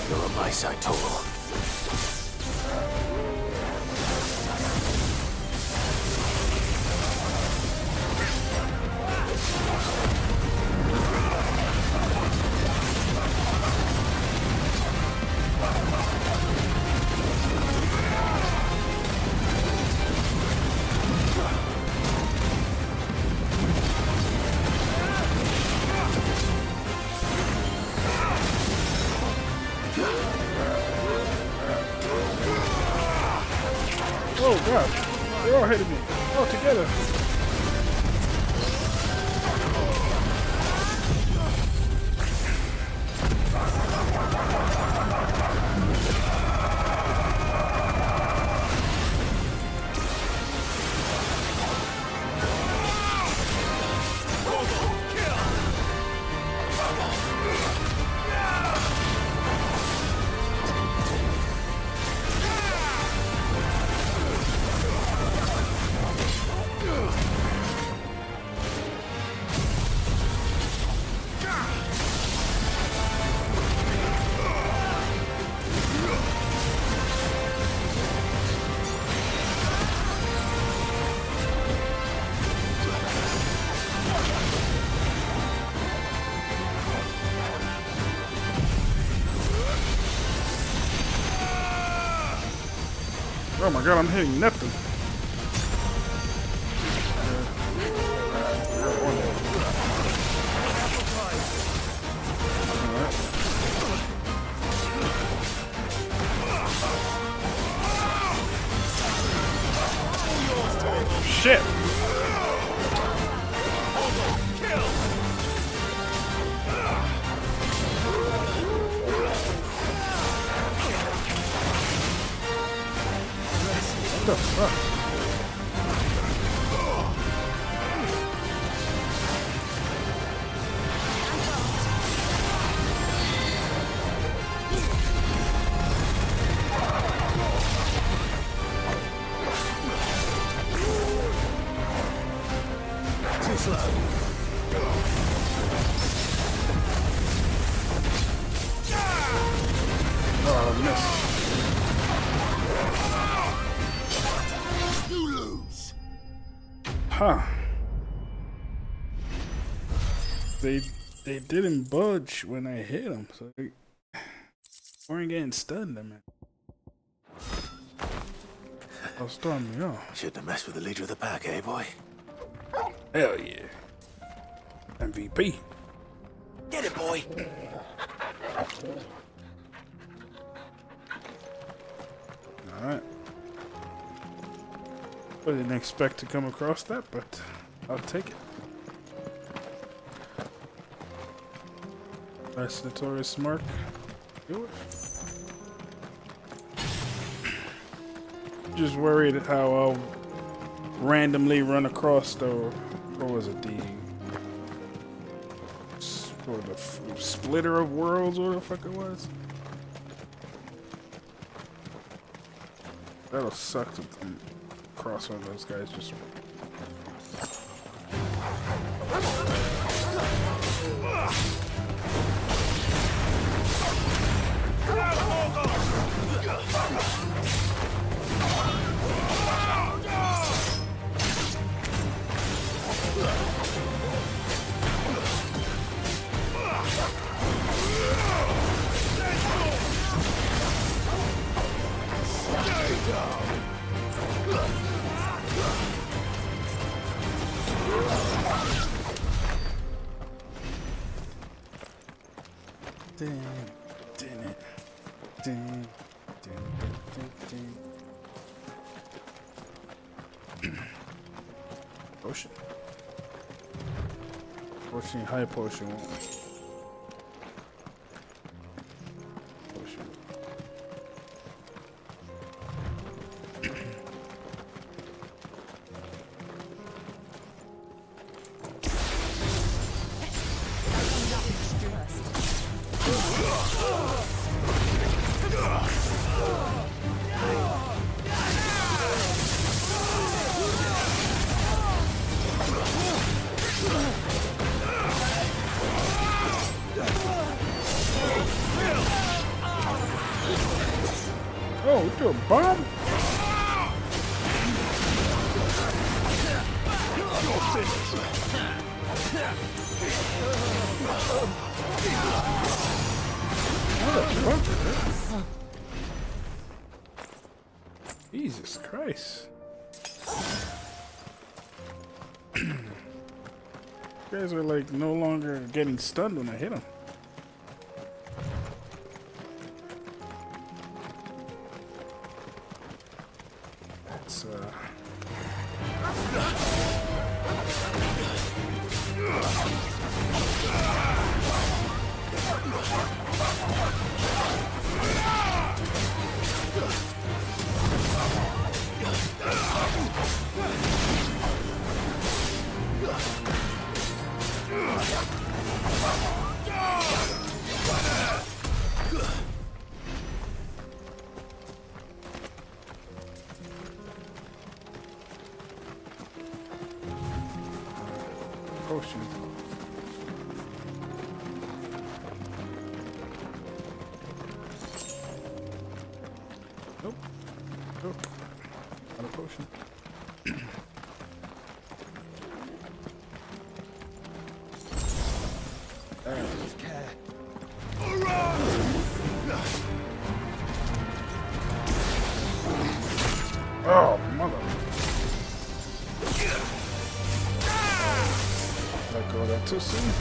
you're on my side, Torval. Oh god, they're all hitting me. All together. Oh my god, I'm hitting nothing. Shit! What the fuck? Too slow. Oh, I missed. You lose. Huh. They didn't budge when I hit them, so they weren't getting stunned. I mean, oh, storm me off. Shouldn't have messed with the leader of the pack, eh, boy? Hell yeah. MVP. Get it, boy. Alright. I didn't expect to come across that, but I'll take it. That's Notorious Mark. Do it. Just worried how I'll randomly run across the, what was it, the splitter of worlds, or the fuck it was. That'll suck to come across one of those guys just. Potion. Fortunately, high potion won't. Potion. Oh, we threw a bomb? Motherfucker. Jesus Christ. You guys are like no longer getting stunned when I hit them. That's potion. Nope. Nope. Not a potion. Oh, mother. Let go of that too soon.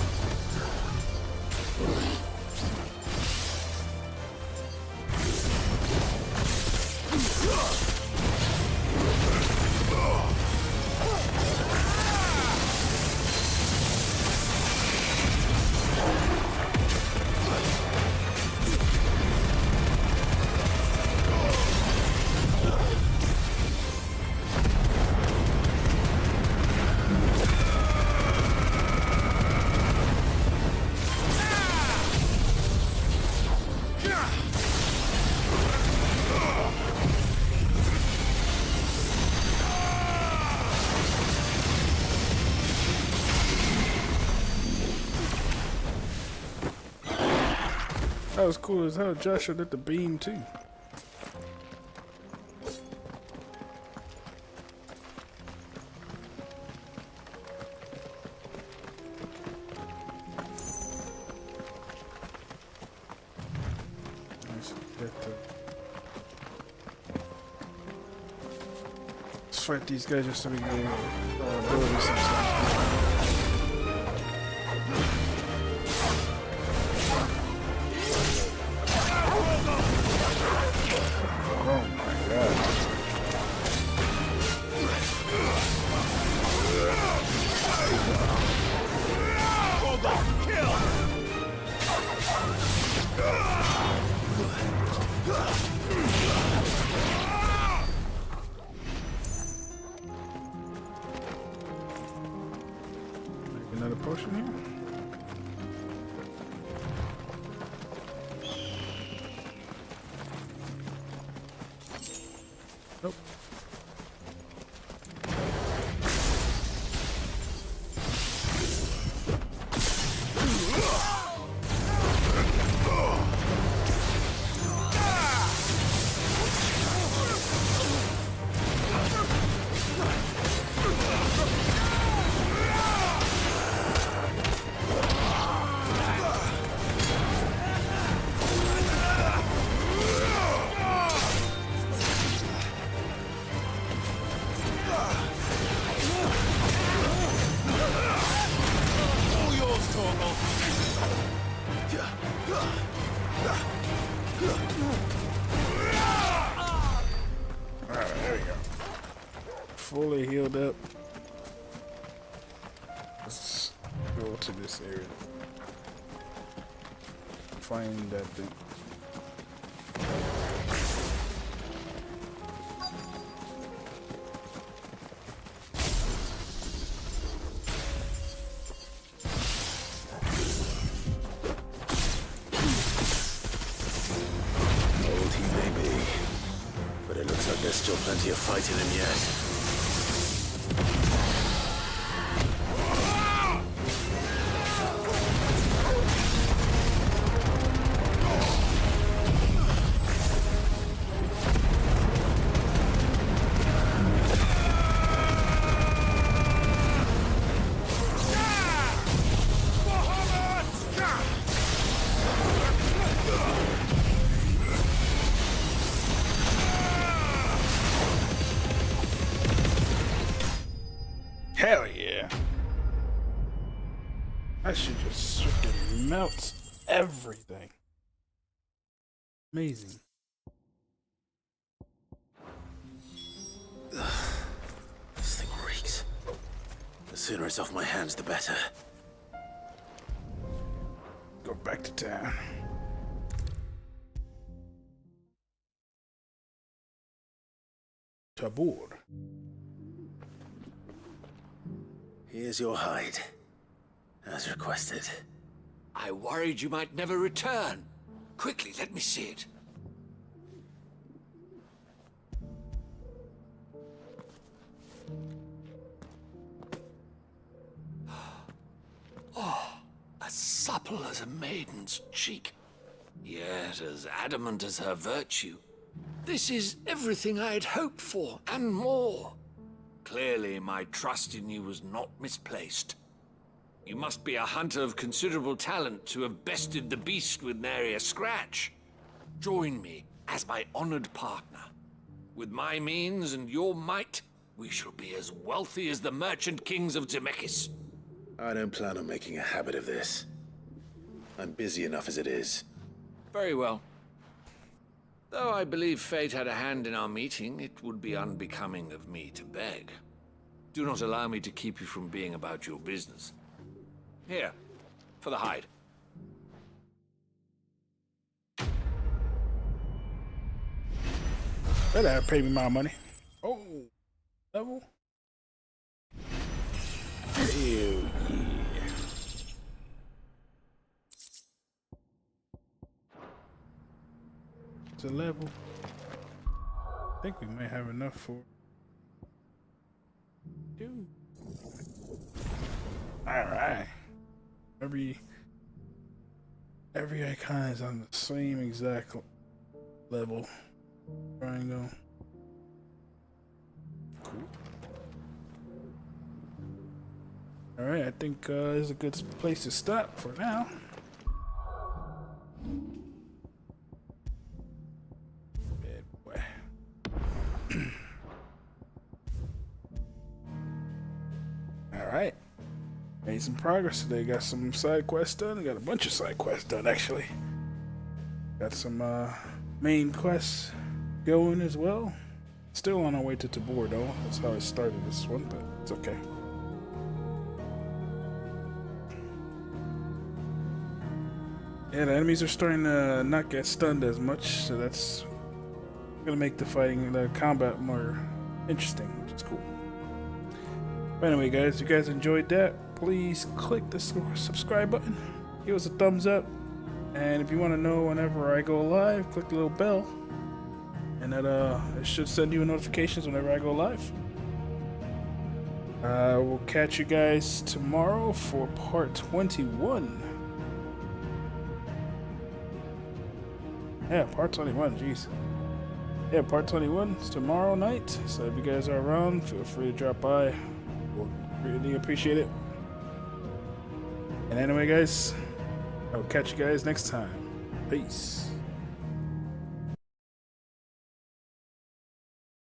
That was cool as hell. Joshua did the beam too. Let's fight these guys just so we can abilities and stuff. Oh my god. Hold on, kill! Make another potion here. Nope. All yours, Torgal. Alright, there we go. Fully healed up. Let's go to this area. Find that thing. Old he may be, but it looks like there's still plenty of fight in him yet. Hell yeah. That shit just freaking melts everything. Amazing. This thing reeks. The sooner it's off my hands, the better. Go back to town. Tabor. Here's your hide, as requested. I worried you might never return. Quickly, let me see it. Oh, as supple as a maiden's cheek, yet as adamant as her virtue. This is everything I had hoped for, and more. Clearly, my trust in you was not misplaced. You must be a hunter of considerable talent to have bested the beast with nary a scratch. Join me as my honored partner. With my means and your might, we shall be as wealthy as the merchant kings of Zemeckis. I don't plan on making a habit of this. I'm busy enough as it is. Very well. Though I believe fate had a hand in our meeting, it would be unbecoming of me to beg. Do not allow me to keep you from being about your business. Here, for the hide. Better have paid me my money. Oh, level. Hell yeah. It's a level. I think we may have enough for. Dude. All right. Every icon is on the same exact level. Triangle. Cool. Alright, I think this is a good place to stop for now. Bad boy. Alright. Made some progress today. Got some side quests done. Got a bunch of side quests done, actually. Got some main quests going as well. Still on our way to Tabor, though. That's how I started this one, but it's okay. Yeah, the enemies are starting to not get stunned as much, so that's gonna make the fighting, the combat more interesting, which is cool. But anyway, guys, if you guys enjoyed that, please click the subscribe button, give us a thumbs up, and if you want to know whenever I go live, click the little bell, and that it should send you notifications whenever I go live. We'll catch you guys tomorrow for part 21. Yeah, part 21, jeez. Yeah, part 21 is tomorrow night, so if you guys are around, feel free to drop by. We'll really appreciate it. And anyway, guys, I'll catch you guys next time. Peace.